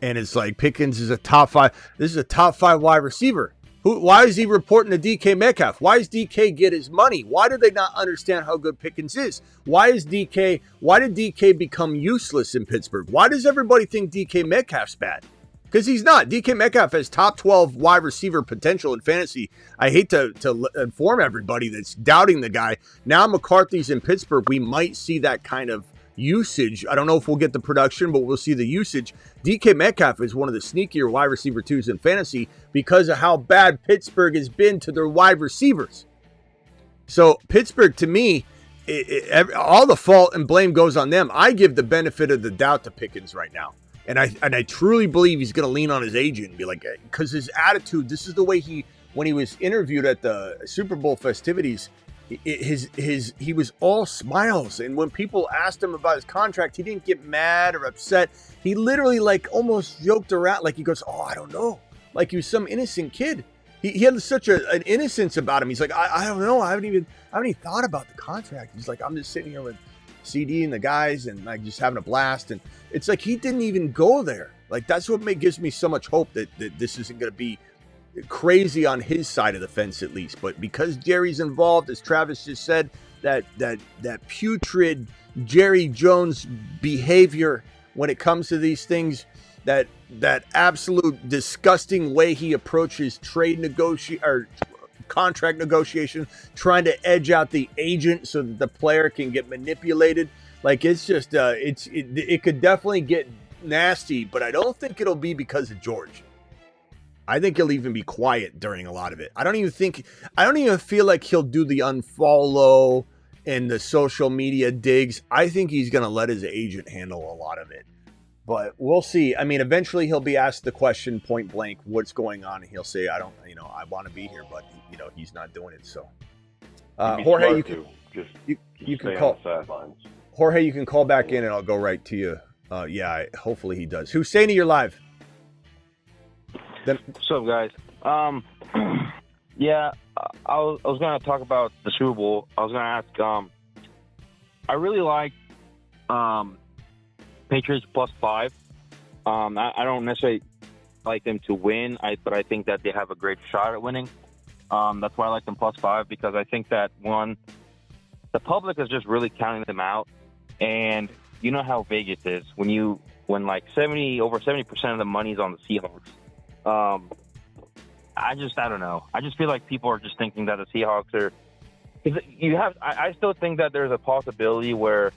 And it's like, Pickens is a top 5. This is a top 5 wide receiver. Why is he reporting to DK Metcalf? Why does DK get his money? Why do they not understand how good Pickens is? Why did DK become useless in Pittsburgh? Why does everybody think DK Metcalf's bad? Because he's not. DK Metcalf has top 12 wide receiver potential in fantasy. I hate to inform everybody that's doubting the guy. Now McCarthy's in Pittsburgh, we might see that kind of usage. I don't know if we'll get the production, but we'll see the usage. DK Metcalf is one of the sneakier wide receiver 2s in fantasy because of how bad Pittsburgh has been to their wide receivers. So Pittsburgh, to me, all the fault and blame goes on them. I give the benefit of the doubt to Pickens right now. And I truly believe he's going to lean on his agent and be like, because his attitude, this is the way when he was interviewed at the Super Bowl festivities, he was all smiles, and when people asked him about his contract, he didn't get mad or upset. He literally almost joked around, like he goes, "Oh, I don't know," like he was some innocent kid. He had such an innocence about him. He's like, I don't know, I haven't even thought about the contract. He's like, I'm just sitting here with CD and the guys and just having a blast, and it's like he didn't even go there. Like, that's what gives me so much hope that this isn't going to be crazy on his side of the fence, at least. But because Jerry's involved, as Travis just said, that putrid Jerry Jones behavior when it comes to these things, that absolute disgusting way he approaches contract negotiation, trying to edge out the agent so that the player can get manipulated. Like, it's just it could definitely get nasty, but I don't think it'll be because of George. I think he'll even be quiet during a lot of it. I don't even feel like he'll do the unfollow and the social media digs, I think he's going to let his agent handle a lot of it. But we'll see. I mean, eventually he'll be asked the question point blank, what's going on? And he'll say, I want to be here, but he's not doing it. So, Jorge, you can call Jorge. You can call back in, and I'll go right to you. Hopefully he does. Husseini, you're live. What's up, guys? I was going to talk about the Super Bowl. I was going to ask. I really like Patriots +5. I don't necessarily like them to win, but I think that they have a great shot at winning. That's why I like them +5, because I think that, one, the public is just really counting them out. And you know how Vegas is when like over 70% of the money's on the Seahawks. I don't know. I just feel like people are just thinking that the Seahawks are. I still think that there's a possibility where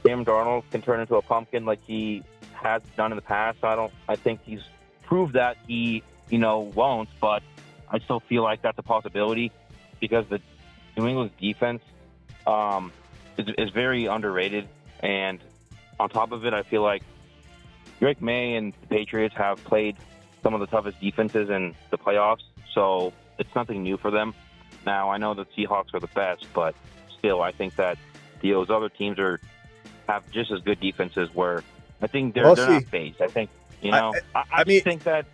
Sam Darnold can turn into a pumpkin like he has done in the past. I think he's proved that he won't, but I still feel like that's a possibility because the New England's defense is very underrated. And on top of it, I feel like Drake May and the Patriots have played some of the toughest defenses in the playoffs, so it's nothing new for them. Now, I know the Seahawks are the best, but still, I think that those other teams have just as good defenses where I think they're not phased. I think, I think that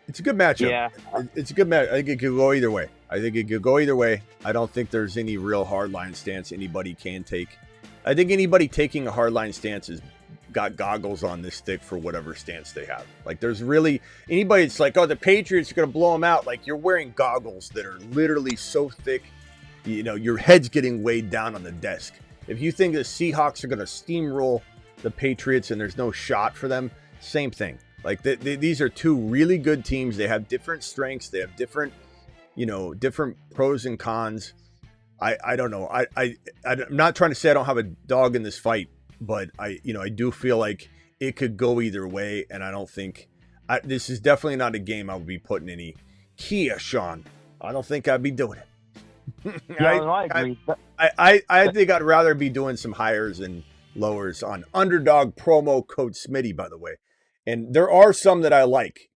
it's a good matchup. Yeah. It's a good match. I think it could go either way. I don't think there's any real hardline stance anybody can take. I think anybody taking a hardline stance has got goggles on this stick for whatever stance they have. Like, there's really anybody that's like, oh, the Patriots are going to blow them out. Like, you're wearing goggles that are literally so thick, your head's getting weighed down on the desk. If you think the Seahawks are going to steamroll the Patriots and there's no shot for them, same thing. Like, these are two really good teams. They have different strengths. They have different pros and cons. I don't know. I'm not trying to say I don't have a dog in this fight, but I do feel like it could go either way, and I don't think this is definitely not a game I would be putting any Kia, Sean. I don't think I'd be doing it. I agree. I think I'd rather be doing some hires and lowers on Underdog promo code Smitty, by the way. And there are some that I like,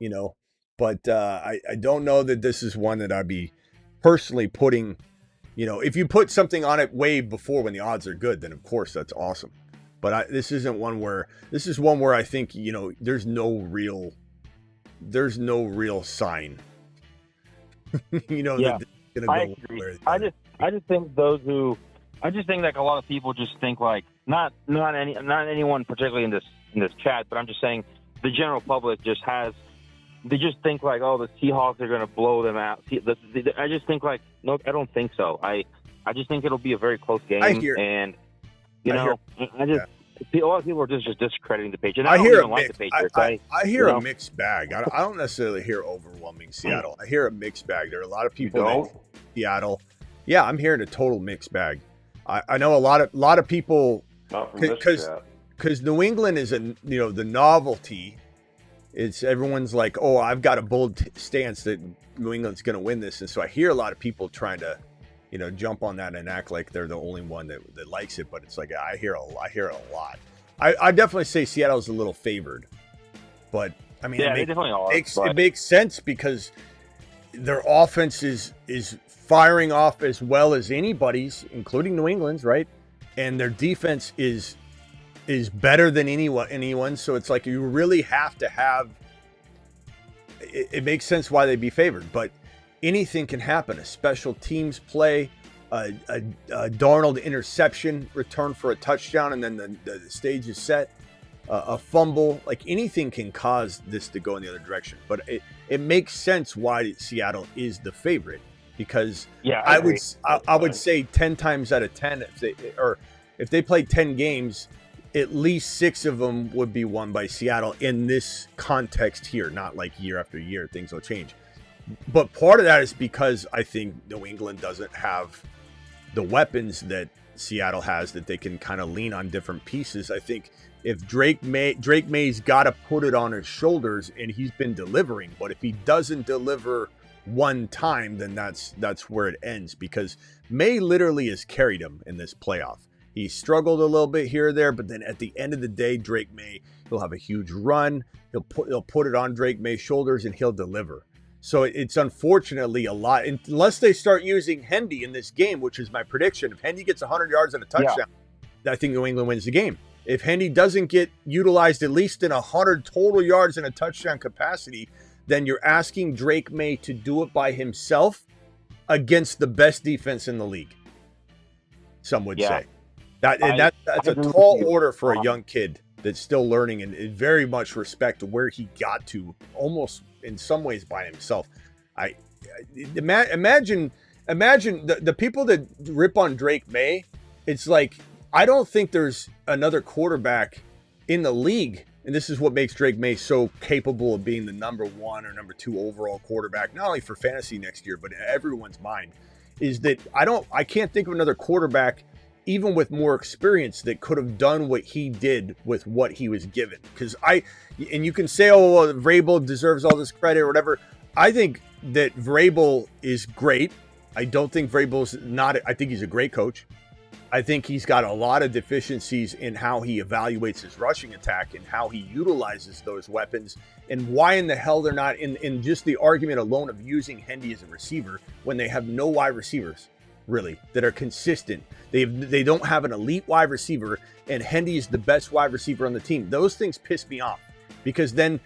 but I don't know that this is one that I'd be personally putting. If you put something on it way before when the odds are good, then of course that's awesome. But this is one where I think, there's no real sign. Yeah, I agree. I just think like a lot of people just think like not anyone particularly in this chat, but I'm just saying the general public they just think like, oh, the Seahawks are going to blow them out. I just think like, no, I don't think so. I just think it'll be a very close game. A lot of people are just discrediting the Patriots. I hear a mixed bag. I don't necessarily hear overwhelming Seattle. I hear a mixed bag. There are a lot of people that Seattle. Yeah, I'm hearing a total mixed bag. I know a lot of people because New England is the novelty. It's everyone's like, oh, I've got a bold stance that New England's going to win this. And so I hear a lot of people trying to, jump on that and act like they're the only one that likes it. But it's like, I hear it a lot. I definitely say Seattle's a little favored. But, I mean, it makes sense because their offense is firing off as well as anybody's, including New England's, right? And their defense is better than anyone. So it's like you really have to have it makes sense why they'd be favored, but anything can happen. A special teams play, a Darnold interception return for a touchdown, and then the stage is set, a fumble, like anything can cause this to go in the other direction. But it makes sense why Seattle is the favorite, because I would say 10 times out of 10, if they play 10 games, at least 6 of them would be won by Seattle in this context here, not like year after year, things will change. But part of that is because I think New England doesn't have the weapons that Seattle has, that they can kind of lean on different pieces. I think if Drake May's got to put it on his shoulders, and he's been delivering, but if he doesn't deliver one time, then that's where it ends, because May literally has carried him in this playoff. He struggled a little bit here or there, but then at the end of the day, Drake May, he'll have a huge run. He'll put it on Drake May's shoulders and he'll deliver. So it's unfortunately a lot, unless they start using Hendy in this game, which is my prediction. If Hendy gets 100 yards and a touchdown, I think New England wins the game. If Hendy doesn't get utilized at least in 100 total yards in a touchdown capacity, then you're asking Drake May to do it by himself against the best defense in the league. Some would say. That's a tall order for a young kid that's still learning, and very much respect where he got to, almost in some ways by himself. Imagine the people that rip on Drake May. It's like, I don't think there's another quarterback in the league, and this is what makes Drake May so capable of being the number 1 or number 2 overall quarterback, not only for fantasy next year, but in everyone's mind, is that I can't think of another quarterback, even with more experience, that could have done what he did with what he was given. Because and you can say, oh, well, Vrabel deserves all this credit or whatever. I think that Vrabel is great. I don't think Vrabel's not. I think he's a great coach. I think he's got a lot of deficiencies in how he evaluates his rushing attack and how he utilizes those weapons, and why in the hell they're not in just the argument alone of using Hendy as a receiver when they have no wide receivers really that are consistent. They don't have an elite wide receiver, and Hendy is the best wide receiver on the team. Those things piss me off, because then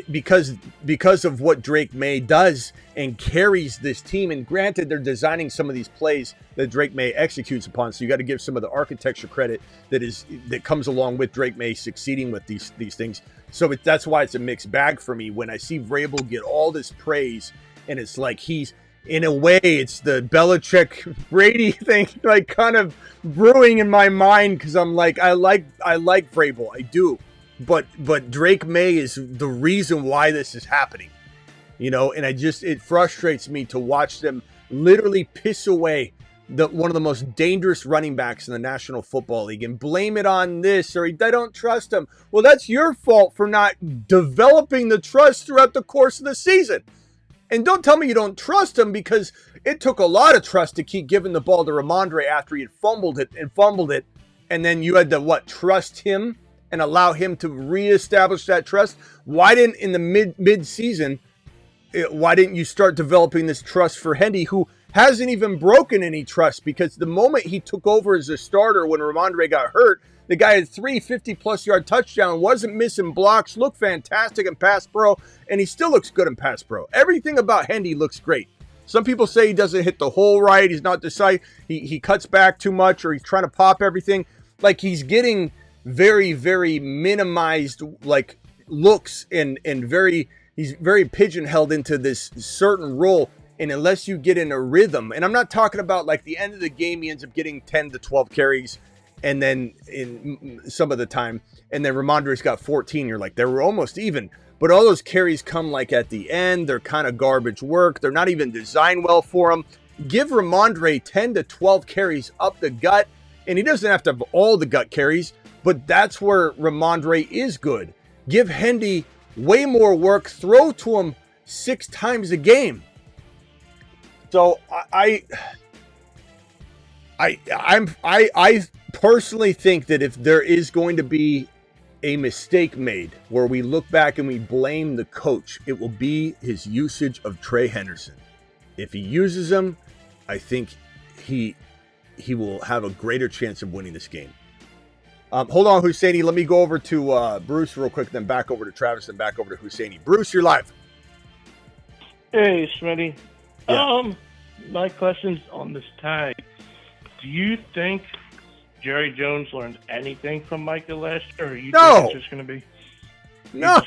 because of what Drake May does and carries this team. And granted, they're designing some of these plays that Drake May executes upon, so you got to give some of the architecture credit that comes along with Drake May succeeding with these things. So that's why it's a mixed bag for me when I see Vrabel get all this praise, and it's like he's, in a way, it's the Belichick Brady thing, like kind of brewing in my mind, because I'm like, I like Vrabel, I do, but Drake May is the reason why this is happening, and it frustrates me to watch them literally piss away one of the most dangerous running backs in the National Football League and blame it on this, or they don't trust him. Well, that's your fault for not developing the trust throughout the course of the season. And don't tell me you don't trust him, because it took a lot of trust to keep giving the ball to Ramondre after he had fumbled it. And then you had to, trust him and allow him to reestablish that trust. Why didn't, in the mid-season, why didn't you start developing this trust for Hendy, who hasn't even broken any trust? Because the moment he took over as a starter when Ramondre got hurt, the guy had 3 50-plus yard touchdowns, wasn't missing blocks, looked fantastic in pass pro, and he still looks good in pass pro. Everything about Hendy looks great. Some people say he doesn't hit the hole right, he's not decisive, he cuts back too much, or he's trying to pop everything. Like, he's getting very, very minimized, looks, and he's very pigeonholed into this certain role. And unless you get in a rhythm, and I'm not talking about the end of the game, he ends up getting 10 to 12 carries, and then in some of the time, and then Ramondre's got 14. You're like, they were almost even. But all those carries come at the end. They're kind of garbage work. They're not even designed well for him. Give Ramondre 10 to 12 carries up the gut, and he doesn't have to have all the gut carries, but that's where Ramondre is good. Give Hendy way more work. Throw to him 6 times a game. So I personally think that if there is going to be a mistake made where we look back and we blame the coach, it will be his usage of Trey Henderson. If he uses him, I think he will have a greater chance of winning this game. Hold on, Husseini. Let me go over to Bruce real quick, then back over to Travis, then back over to Husseini. Bruce, you're live. Hey, Smitty. Yeah. My question's on this tag. Do you think Jerry Jones learned anything from Micah last year, or think it's just going to be? No,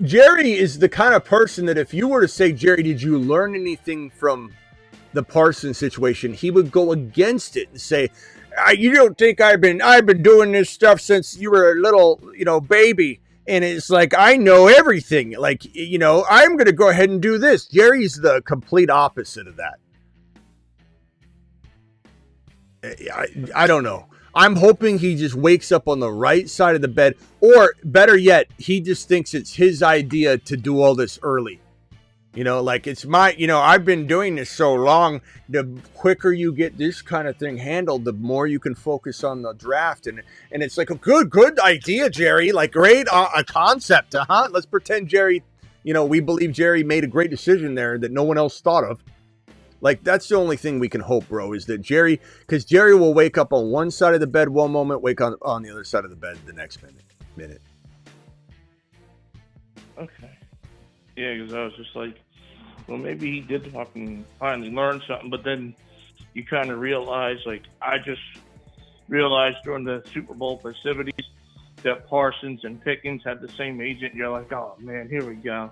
Jerry is the kind of person that if you were to say, Jerry, did you learn anything from the Parsons situation, he would go against it and say, you don't think I've been doing this stuff since you were a little, baby. And it's like, I know everything. I'm going to go ahead and do this. Jerry's the complete opposite of that. I don't know. I'm hoping he just wakes up on the right side of the bed, or better yet, he just thinks it's his idea to do all this early. Like it's my, I've been doing this so long, the quicker you get this kind of thing handled, the more you can focus on the draft. And it's like a good idea, Jerry, like great a concept, Let's pretend Jerry, we believe Jerry made a great decision there that no one else thought of. Like, that's the only thing we can hope, bro, is that because Jerry will wake up on one side of the bed one moment, wake on the other side of the bed the next minute. Okay. Yeah, because I was just like, well, maybe he did fucking finally learn something, but then you kind of realize, like, I just realized during the Super Bowl festivities that Parsons and Pickens had the same agent. You're like, oh, man, here we go.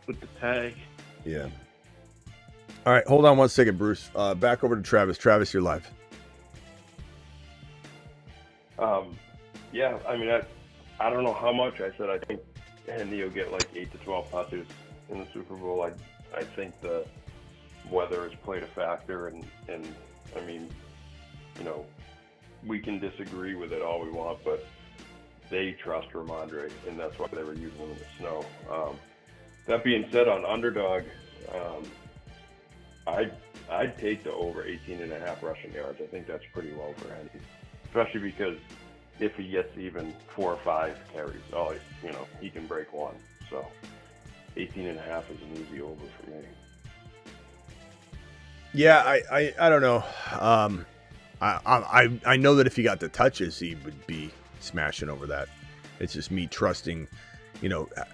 With the tag. Yeah. All right, hold on one second, Bruce. Back over to Travis. Travis, you're live. Yeah, I mean, I don't know how much. I said I think Hendy will get like 8 to 12 touches in the Super Bowl. I think the weather has played a factor, and I mean, we can disagree with it all we want, but they trust Ramondre, and that's why they were using him in the snow. That being said, on underdog, I'd take the over 18.5 rushing yards. I think that's pretty low for Hendy, especially because if he gets even 4 or 5 carries, he can break one. So 18.5 is an easy over for me. Yeah, I don't know. I know that if he got the touches, he would be smashing over that. It's just me trusting,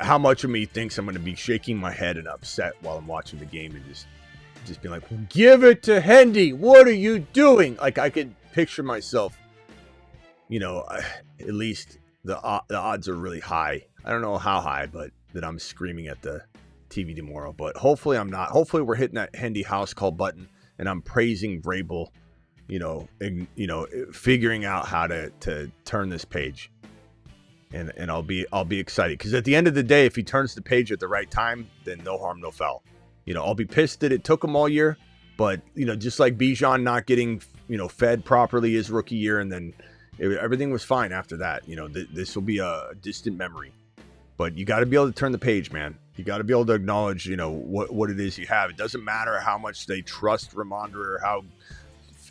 how much of me thinks I'm going to be shaking my head and upset while I'm watching the game and just being like, give it to Hendy. What are you doing? Like, I could picture myself, at least the odds are really high. I don't know how high, but that I'm screaming at the TV tomorrow. But hopefully I'm not. Hopefully we're hitting that Hendy house call button and I'm praising Vrabel, figuring out how to turn this page. And I'll be excited because at the end of the day, if he turns the page at the right time, then no harm, no foul. I'll be pissed that it took him all year, but just like Bijan not getting fed properly his rookie year, and then everything was fine after that. This will be a distant memory, but you got to be able to turn the page, man. You got to be able to acknowledge what it is you have. It doesn't matter how much they trust Ramondre or how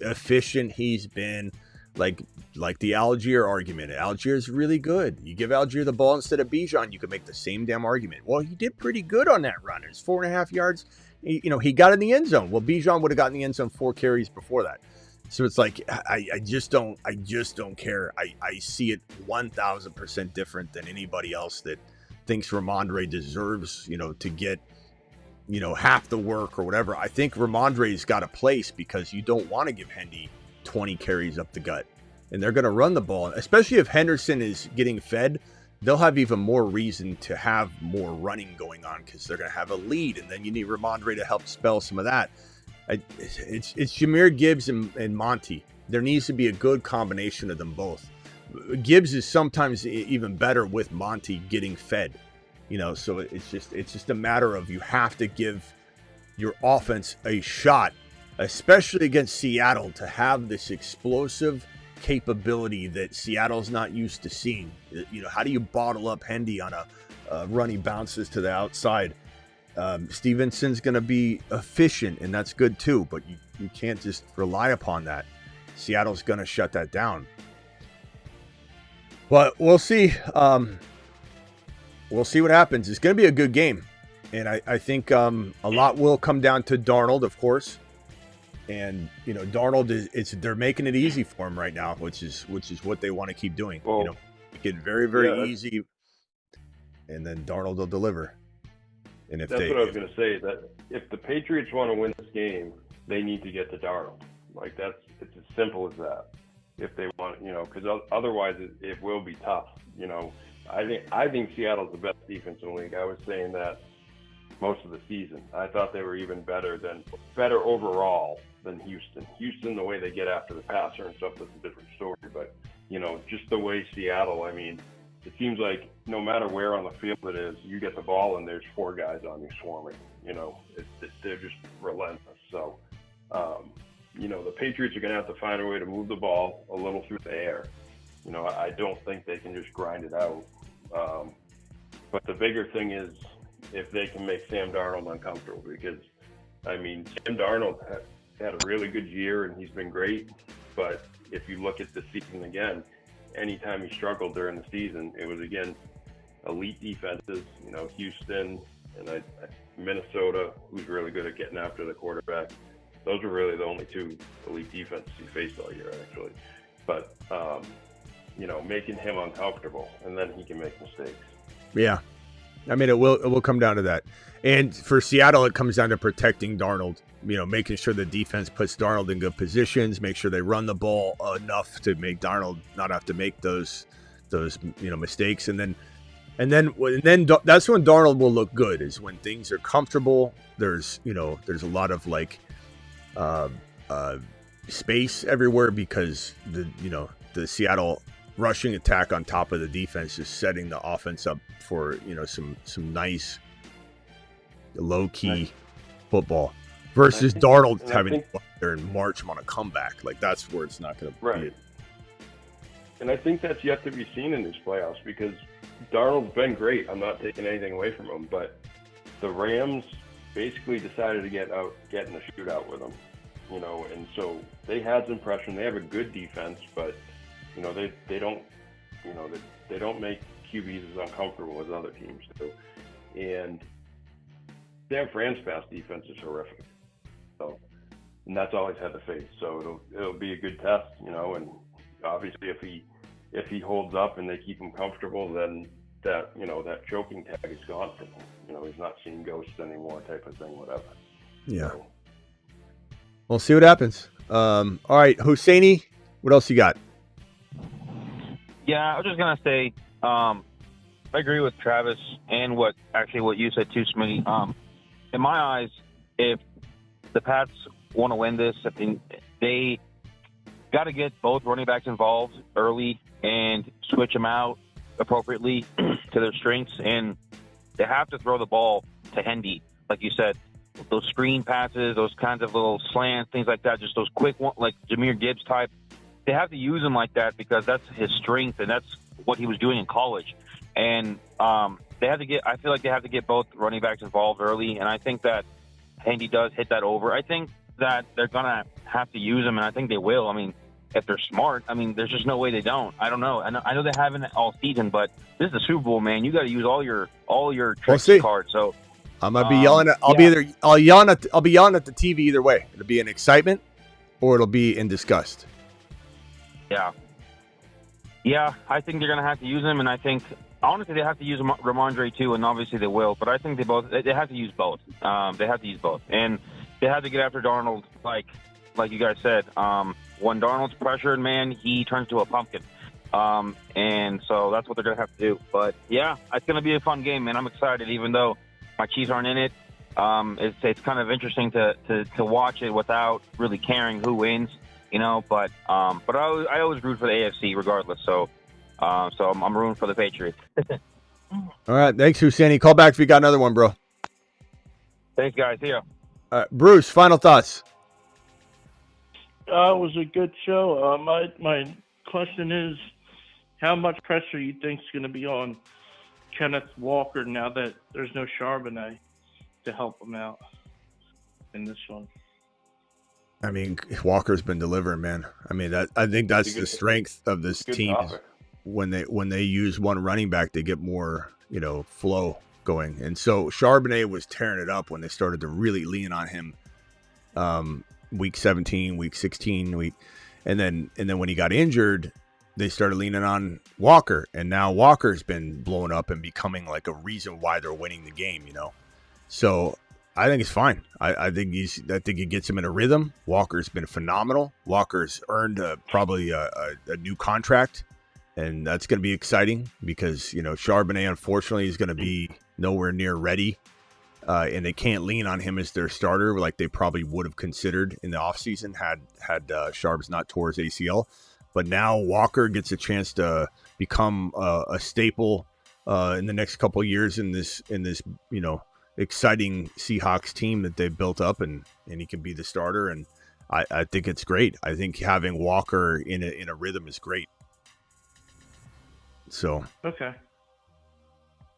efficient he's been. Like the Algier argument. Algier is really good. You give Algier the ball instead of Bijan, you can make the same damn argument. Well, he did pretty good on that run. It's 4.5 yards. He got in the end zone. Well, Bijan would have gotten in the end zone 4 carries before that. So it's like I just don't care. I see it 1,000% different than anybody else that thinks Ramondre deserves to get half the work or whatever. I think Ramondre's got a place because you don't want to give Hendy 20 carries up the gut, and they're going to run the ball, especially if Henderson is getting fed. They'll have even more reason to have more running going on because they're going to have a lead, and then you need Ramondre to help spell some of that. It's Jahmyr Gibbs and Monty. There needs to be a good combination of them both. Gibbs is sometimes even better with Monty getting fed, so it's just a matter of you have to give your offense a shot, especially against Seattle, to have this explosive capability that Seattle's not used to seeing. How do you bottle up Hendy on a run he bounces to the outside? Stevenson's going to be efficient, and that's good too, but you can't just rely upon that. Seattle's going to shut that down. But we'll see. We'll see what happens. It's going to be a good game, and I think a lot will come down to Darnold, of course. And Darnold they're making it easy for him right now, which is what they want to keep doing. Well, make it very, very easy, and then Darnold will deliver. And that's what I was going to say. That if the Patriots want to win this game, they need to get to Darnold. It's as simple as that. If they want, because otherwise it will be tough. I think Seattle's the best defense in the league. I was saying that most of the season. I thought they were even better overall than Houston. Houston, the way they get after the passer and stuff, that's a different story. But, just the way Seattle, it seems like no matter where on the field it is, you get the ball and there's 4 guys on you swarming. They're just relentless. So, the Patriots are going to have to find a way to move the ball a little through the air. I don't think they can just grind it out. But the bigger thing is, if they can make Sam Darnold uncomfortable, because I mean, Sam Darnold had a really good year and he's been great, but if you look at the season again, anytime he struggled during the season, it was against elite defenses, you know, Houston and Minnesota, who's really good at getting after the quarterback. Those were really the only two elite defenses he faced all year, actually. But, you know, making him uncomfortable, and then he can make mistakes. Yeah. I mean, it will come down to that. And for Seattle, it comes down to protecting Darnold, you know, making sure the defense puts Darnold in good positions, make sure they run the ball enough to make Darnold not have to make those you know, mistakes. And then that's when Darnold will look good, is when things are comfortable. There's a lot of like space everywhere, because the Seattle rushing attack on top of the defense is setting the offense up for, you know, some nice low key football versus Darnold having to go out there and march him on a comeback. Like, that's where it's not going to be. And I think that's yet to be seen in these playoffs, because Darnold's been great. I'm not taking anything away from him, but the Rams basically decided to get in a shootout with him, you know, and so they had some pressure. They have a good defense, but you know, they don't make QBs as uncomfortable as other teams do. And San Fran's pass defense is horrific. So, and that's all he's had to face. So it'll be a good test, you know, and obviously if he holds up and they keep him comfortable, then that choking tag is gone from him. You know, he's not seeing ghosts anymore, type of thing, whatever. Yeah. So, we'll see what happens. All right, Hosseini, what else you got? Yeah, I was just gonna say, I agree with Travis and what you said too, Smitty. In my eyes, if the Pats want to win this, I think they got to get both running backs involved early and switch them out appropriately to their strengths, and they have to throw the ball to Hendy, like you said. Those screen passes, those kinds of little slants, things like that, just those quick ones, like Jahmyr Gibbs type. They have to use him like that because that's his strength, and that's what he was doing in college. And they have to get. I feel like they have to get both running backs involved early, and I think that Hendy does hit that over. I think that they're gonna have to use him, and I think they will. I mean, if they're smart, I mean, there's just no way they don't. I don't know. I know they haven't all season, but this is the Super Bowl, man. You got to use all your tricks cards. So I'm gonna be yelling at. I'll be yelling at the TV either way. It'll be in excitement, or it'll be in disgust. Yeah, I think they're going to have to use him, and I think, honestly, they have to use Ramondre too, and obviously they will, but I think they have to use both. They have to use both, and they have to get after Darnold, like you guys said. When Darnold's pressured, man, he turns to a pumpkin, and so that's what they're going to have to do. But, yeah, it's going to be a fun game, man. I'm excited, even though my Chiefs aren't in it. It's kind of interesting to watch it without really caring who wins. You know, but I always root for the AFC regardless. So I'm rooting for the Patriots. All right, thanks, Husseini. Call back if you got another one, bro. Thanks, guys. See ya. Bruce, final thoughts. It was a good show. My question is, how much pressure you think is going to be on Kenneth Walker now that there's no Charbonnet to help him out in this one? I mean, Walker's been delivering, man. I mean, I think that's the strength of this team. When they use one running back, they get more, you know, flow going. And so Charbonnet was tearing it up when they started to really lean on him. Week 17, week 16, and then when he got injured, they started leaning on Walker, and now Walker's been blowing up and becoming like a reason why they're winning the game, you know. So I think it's fine. I think it gets him in a rhythm. Walker's been phenomenal. Walker's earned probably a new contract, and that's going to be exciting because, you know, Charbonnet, unfortunately, is going to be nowhere near ready, and they can't lean on him as their starter like they probably would have considered in the offseason had Charb's not tore his ACL. But now Walker gets a chance to become a staple in the next couple of years in this, you know, exciting Seahawks team that they've built up, and he can be the starter, and I think it's great. I think having Walker in a rhythm is great. So okay.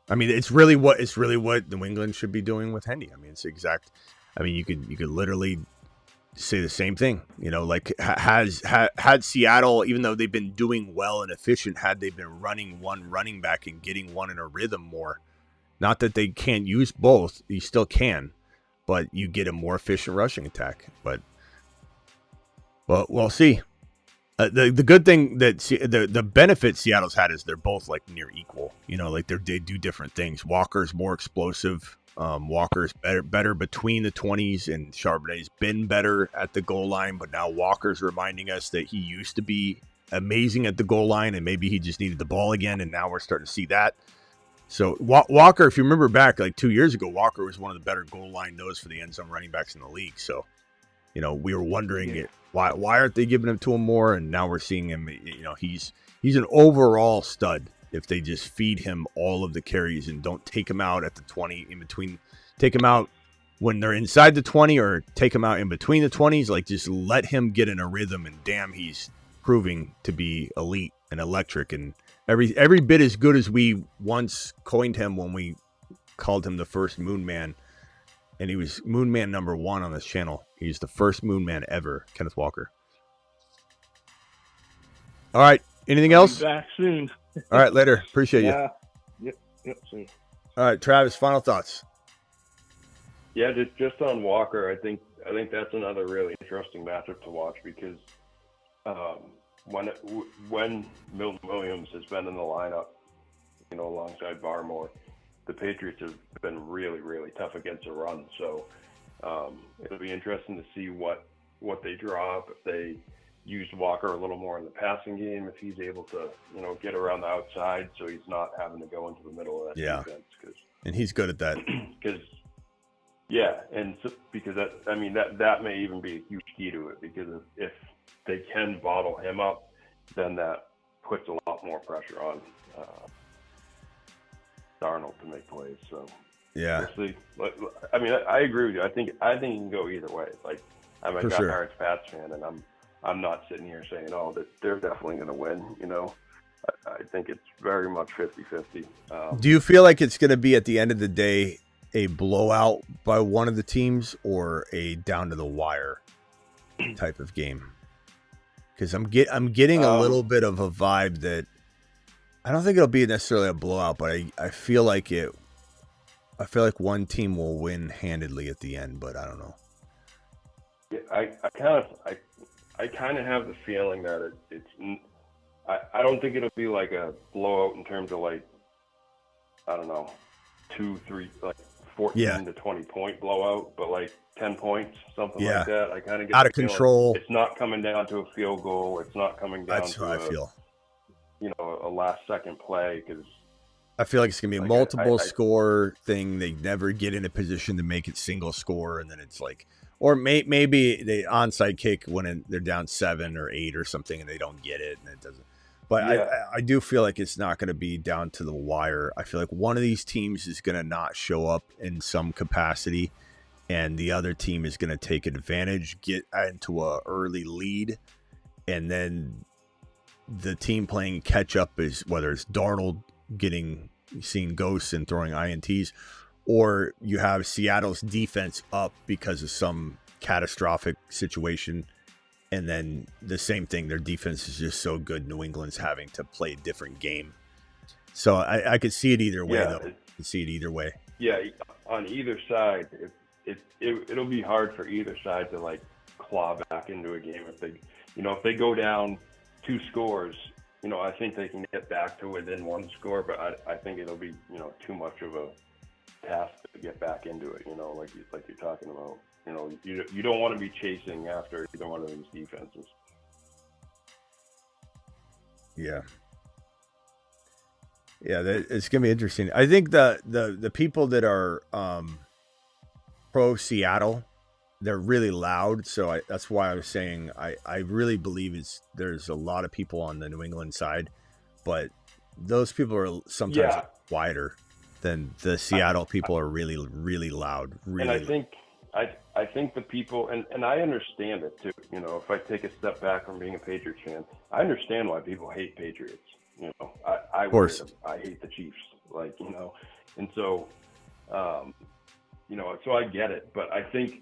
I mean, it's really what New England should be doing with Hendy. I mean, it's exact. I mean, you could literally say the same thing. You know, like had Seattle, even though they've been doing well and efficient, had they been running one running back and getting one in a rhythm more. Not that they can't use both, you still can, but you get a more efficient rushing attack. But well, we'll see. The good thing that the benefit Seattle's had is they're both like near equal. You know, like they do different things. Walker's more explosive. Walker's better between the 20s, and Charbonnet's been better at the goal line. But now Walker's reminding us that he used to be amazing at the goal line, and maybe he just needed the ball again. And now we're starting to see that. So Walker, if you remember back like 2 years ago, Walker was one of the better goal line nose for the end zone running backs in the league. So, you know, we were wondering why aren't they giving him to him more? And now we're seeing him. You know, he's an overall stud. If they just feed him all of the carries and don't take him out at the 20 in between, take him out when they're inside the 20 or take him out in between the 20s, like just let him get in a rhythm. And damn, he's proving to be elite and electric and every bit as good as we once coined him when we called him the first Moon Man. And he was Moon Man number 1 on this channel. He's the first Moon Man ever, Kenneth Walker. All right. Anything else? Back soon. All right. Later. Appreciate you. Yep. Soon. All right. Travis, final thoughts. Yeah, just on Walker, I think that's another really interesting matchup to watch because when Milton Williams has been in the lineup, you know, alongside Barmore, the Patriots have been really, really tough against the run. So it'll be interesting to see what they draw up, if they use Walker a little more in the passing game, if he's able to, you know, get around the outside so he's not having to go into the middle of that defense. And he's good at that. Because that may even be a huge key to it, because if they can bottle him up, then that puts a lot more pressure on Darnold to make plays. So yeah, we'll see. I mean, I agree with you. I think it can go either way. Like, I'm a diehard Pats fan, and I'm not sitting here saying, oh, that they're definitely going to win. You know, I think it's very much 50-50. Do you feel like it's going to be at the end of the day a blowout by one of the teams or a down to the wire type of game? Because I'm getting a little bit of a vibe that I don't think it'll be necessarily a blowout, but I feel like one team will win handedly at the end, but I don't know. Yeah, I kind of have the feeling that I don't think it'll be like a blowout in terms of, like, I don't know, 2-3, like 14 to 20 point blowout, but like 10 points, something like that. I kind of get out of control. It's not coming down to a field goal. It's not coming down That's to how I feel. You know, a last second play, because I feel like it's gonna be a multiple score thing. They never get in a position to make it single score, and then it's like, or maybe the onside kick when they're down 7 or 8 or something, and they don't get it, and it doesn't. But I do feel like it's not going to be down to the wire. I feel like one of these teams is going to not show up in some capacity, and the other team is going to take advantage, get into a early lead, and then the team playing catch up is whether it's Darnold seeing ghosts and throwing INTs, or you have Seattle's defense up because of some catastrophic situation. And then the same thing, their defense is just so good. New England's having to play a different game. So I could see it either way, though. I could see it either way. Yeah, on either side, it'll be hard for either side to, like, claw back into a game. If they go down 2 scores, you know, I think they can get back to within 1 score, but I think it'll be, you know, too much of a task to get back into it, you know, like you're talking about. You know, you don't want to be chasing after either one of these defenses. Yeah, it's gonna be interesting. I think the people that are pro Seattle, they're really loud. So that's why I was saying I really believe there's a lot of people on the New England side, but those people are sometimes quieter than the Seattle people are really, really loud. Really, and I think the people, and I understand it too. You know, if I take a step back from being a Patriots fan, I understand why people hate Patriots. You know, I hate the Chiefs. Like, you know, And so, so I get it, but I think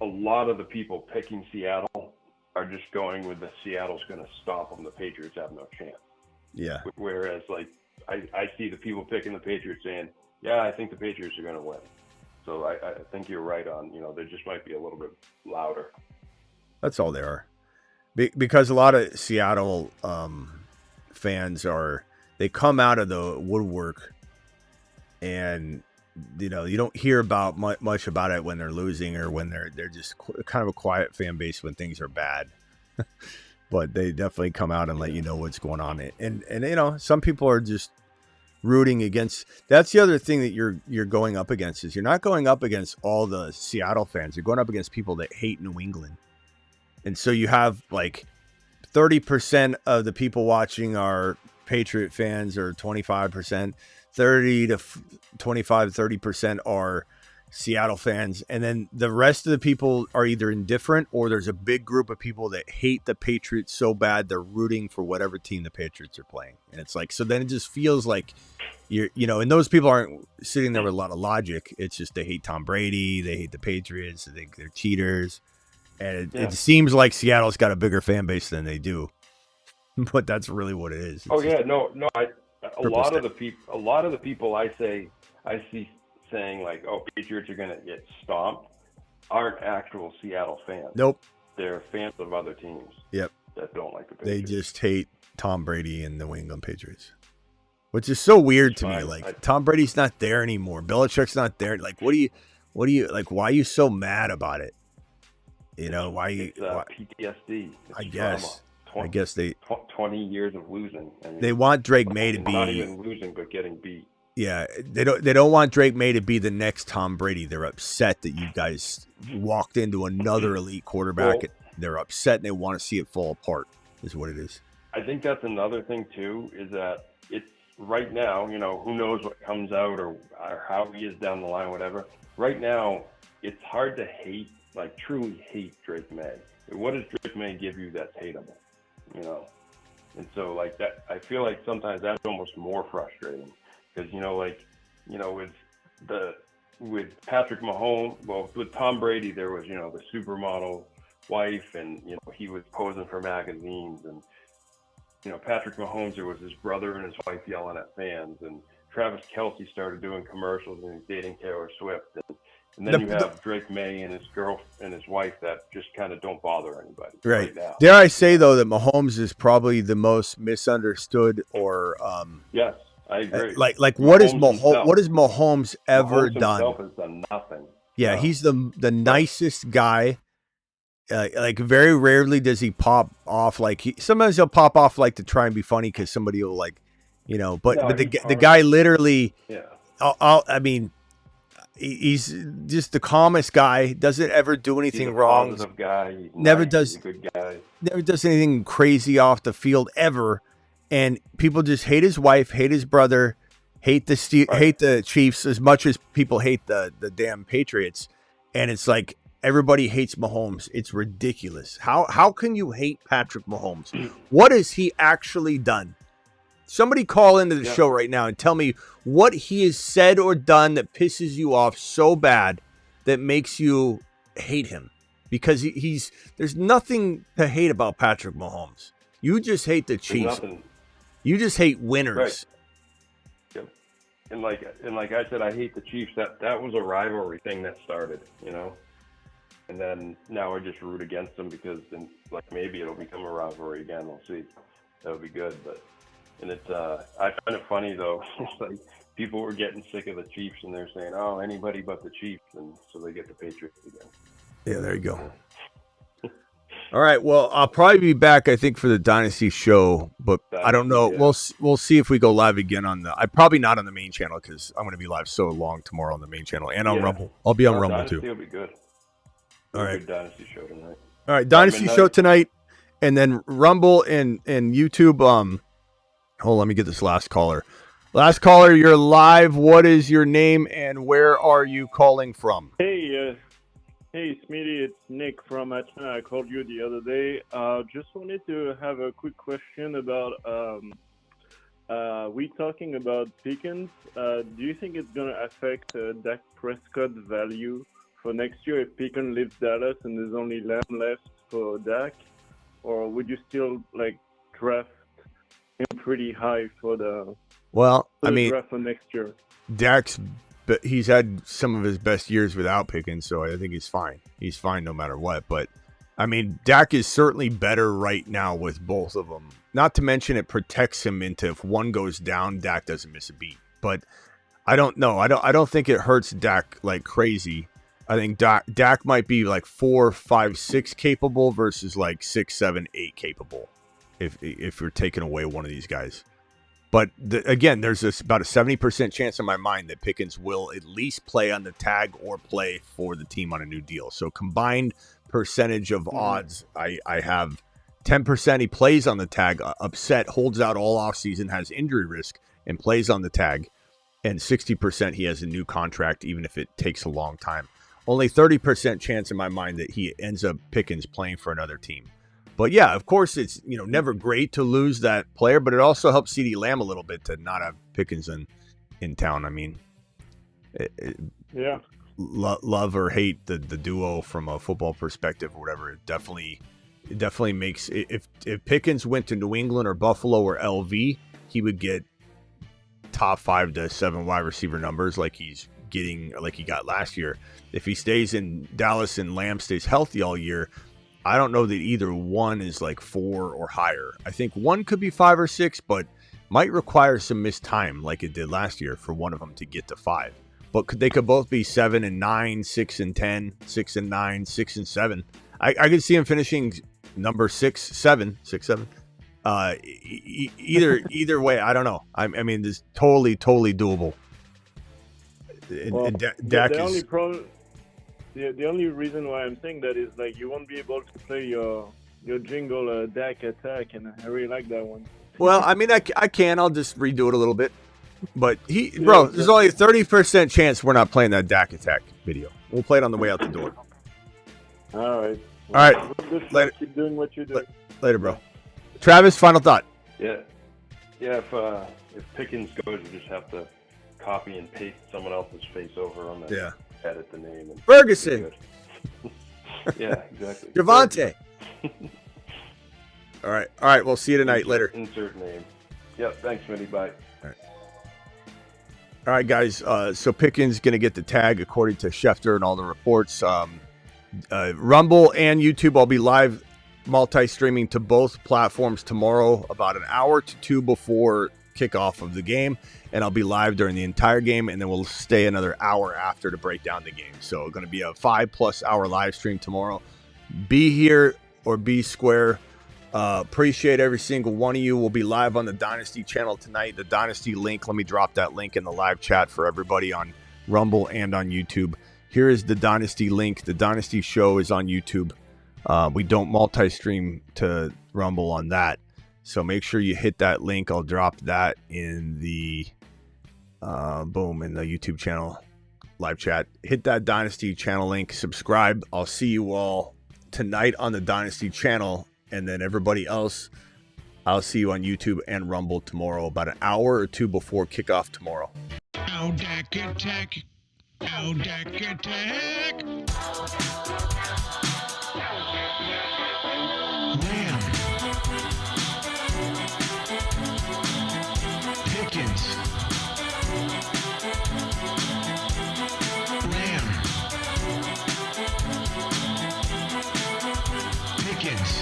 a lot of the people picking Seattle are just going with the Seattle's going to stop them. The Patriots have no chance. Yeah. Whereas, like, I see the people picking the Patriots saying, yeah, I think the Patriots are going to win. So I think you're right on, they just might be a little bit louder. That's all they are. Because a lot of Seattle fans they come out of the woodwork, and you don't hear about much about it when they're losing or when they're just kind of a quiet fan base when things are bad. But they definitely come out and let you know what's going on. And some people are just rooting against. That's the other thing that you're going up against is you're not going up against all the Seattle fans. You're going up against people that hate New England. And so you have like 30% of the people watching are Patriot fans, or 25%, 30 to 25, 30% are Seattle fans. And then the rest of the people are either indifferent, or there's a big group of people that hate the Patriots so bad they're rooting for whatever team the Patriots are playing. And it's like, so then it just feels like and those people aren't sitting there with a lot of logic. It's just they hate Tom Brady, they hate the Patriots, they think they're cheaters. And it seems like Seattle's got a bigger fan base than they do, but that's really what it is. A lot of the people I see saying like, "Oh, Patriots are going to get stomped," aren't actual Seattle fans. Nope, they're fans of other teams. Yep, that don't like the They Patriots. just hate Tom Brady and the New England Patriots, which is so weird to me. Like Tom Brady's not there anymore. Belichick's not there. Like, what do you like? Why are you so mad about it? Why? PTSD. I guess they 20 years of losing. They want Drake May to be not even losing, but getting beat. Yeah, they don't want Drake May to be the next Tom Brady. They're upset that you guys walked into another elite quarterback. They're upset and they want to see it fall apart. Is what it is. I think that's another thing too. Is that it's right now. Who knows what comes out or how he is down the line, whatever. Right now, it's hard to hate. Like truly hate Drake May. What does Drake May give you that's hateable? And so like that, I feel like sometimes that's almost more frustrating because with Patrick Mahomes, well, with Tom Brady, there was the supermodel wife, and he was posing for magazines, and Patrick Mahomes, there was his brother and his wife yelling at fans, and Travis Kelce started doing commercials and he's dating Taylor Swift. And then you have Drake May and his girl and his wife that just kind of don't bother anybody right now. Dare I say, though, that Mahomes is probably the most misunderstood or yes, I agree. Like what has Mahomes ever done? Himself has done nothing. Yeah, he's the nicest guy. Like very rarely does he pop off. Like sometimes he'll pop off like to try and be funny because somebody will like, but the guy literally. Yeah. I mean. He's just the calmest guy. Doesn't ever do anything wrong. Positive guy. He's never nice. does. He's a good guy. Never does anything crazy off the field ever. And people just hate his wife, hate his brother, hate the Chiefs as much as people hate the damn Patriots. And it's like everybody hates Mahomes. It's ridiculous. How can you hate Patrick Mahomes? What has he actually done? Somebody call into the show right now and tell me what he has said or done that pisses you off so bad that makes you hate him. Because there's nothing to hate about Patrick Mahomes. You just hate the Chiefs. You just hate winners. Right. Yep. And like I said, I hate the Chiefs. That was a rivalry thing that started, And then now I just root against them because then maybe it'll become a rivalry again. We'll see. That would be good, And it's I find it funny though. It's like people were getting sick of the Chiefs and they're saying, "Oh, anybody but the Chiefs," and so they get the Patriots again. Yeah, there you go. All right, well, I'll probably be back, I think, for the Dynasty show, but I don't know. Yeah. We'll see if we go live again on the. I probably not on the main channel because I'm going to be live so long tomorrow on the main channel and on Rumble. I'll be on Rumble Dynasty too. Will be good. All right, good Dynasty show tonight. All right, Dynasty show tonight, and then Rumble and YouTube. Hold on, let me get this last caller. Last caller, you're live. What is your name and where are you calling from? Hey, Smitty, it's Nick from Atlanta. I called you the other day. Just wanted to have a quick question about we talking about Pickens. Do you think it's gonna affect Dak Prescott's value for next year if Pickens leaves Dallas and there's only Lamb left for Dak, or would you still like draft him pretty high for the draft for next year? But he's had some of his best years without Pickens, so I think he's fine. He's fine no matter what. But, I mean, Dak is certainly better right now with both of them. Not to mention it protects him into if one goes down, Dak doesn't miss a beat. But I don't know. I don't think it hurts Dak like crazy. I think Dak might be like 4, 5, 6 capable versus like 6, 7, 8 capable if you're taking away one of these guys. But again, there's about a 70% chance in my mind that Pickens will at least play on the tag or play for the team on a new deal. So combined percentage of odds, I have 10% he plays on the tag, upset, holds out all offseason, has injury risk, and plays on the tag. And 60% he has a new contract, even if it takes a long time. Only 30% chance in my mind that he ends up Pickens playing for another team. But yeah, of course, it's never great to lose that player, but it also helps CeeDee Lamb a little bit to not have Pickens in town. I mean, love or hate the duo from a football perspective or whatever, it definitely makes if Pickens went to New England or Buffalo or LV, he would get top 5 to 7 wide receiver numbers like he's getting, like he got last year. If he stays in Dallas and Lamb stays healthy all year, I don't know that either one is like 4 or higher. I think one could be 5 or 6, but might require some missed time like it did last year for one of them to get to 5. But they could both be 7 and 9, 6 and 10, 6 and 9, 6 and 7. I could see him finishing number 6, 7, 6, 7. Either way, I don't know. I mean, this is totally doable. The only reason why I'm saying that is like you won't be able to play your jingle Dak Attack, and I really like that one. Well, I mean, I can. I'll just redo it a little bit. But there's only a 30% chance we're not playing that Dak Attack video. We'll play it on the way out the door. All right. All right. Later. Keep doing what you do. Later, bro. Travis, final thought. Yeah. If Pickens goes, you just have to copy and paste someone else's face over on the edit the name. And Ferguson. Yeah, exactly. Javante. All right. We'll see you tonight. Later. Insert name. Yep. Thanks, Smitty. Bye. All right, guys. So Pickens going to get the tag according to Schefter and all the reports. Rumble and YouTube, I'll be live multi-streaming to both platforms tomorrow about an hour to 2 before kickoff of the game. And I'll be live during the entire game, and then we'll stay another hour after to break down the game. So going to be a 5+ hour live stream tomorrow. Be here or be square. Appreciate every single one of you. We'll be live on the Dynasty channel tonight. The Dynasty link, let me drop that link in the live chat for everybody on Rumble and on YouTube. Here is the Dynasty link. The Dynasty show is on YouTube. We don't multi-stream to Rumble on that. So make sure you hit that link. I'll drop that in the in the YouTube channel live chat. Hit that Dynasty channel link. Subscribe. I'll see you all tonight on the Dynasty channel. And then everybody else, I'll see you on YouTube and Rumble tomorrow, about an hour or 2 before kickoff tomorrow. Dak Attack. Dak Attack. Lamb. Pickens. Lamb. Pickens.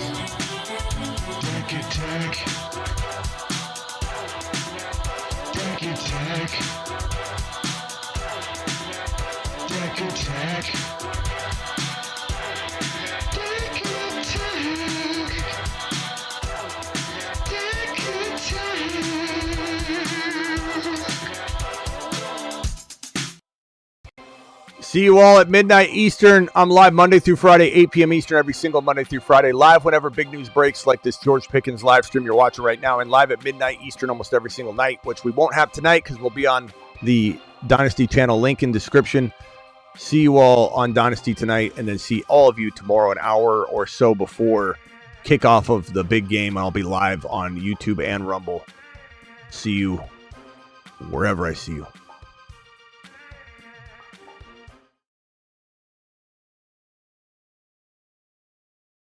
Dak Attack. Dak Attack. Dak Attack. Dak Attack. Dak Attack. See you all at midnight Eastern. I'm live Monday through Friday, 8 p.m. Eastern, every single Monday through Friday. Live whenever big news breaks, like this George Pickens live stream you're watching right now, and live at midnight Eastern almost every single night, which we won't have tonight because we'll be on the Dynasty channel, link in description. See you all on Dynasty tonight, and then see all of you tomorrow, an hour or so before kickoff of the big game. I'll be live on YouTube and Rumble. See you wherever I see you.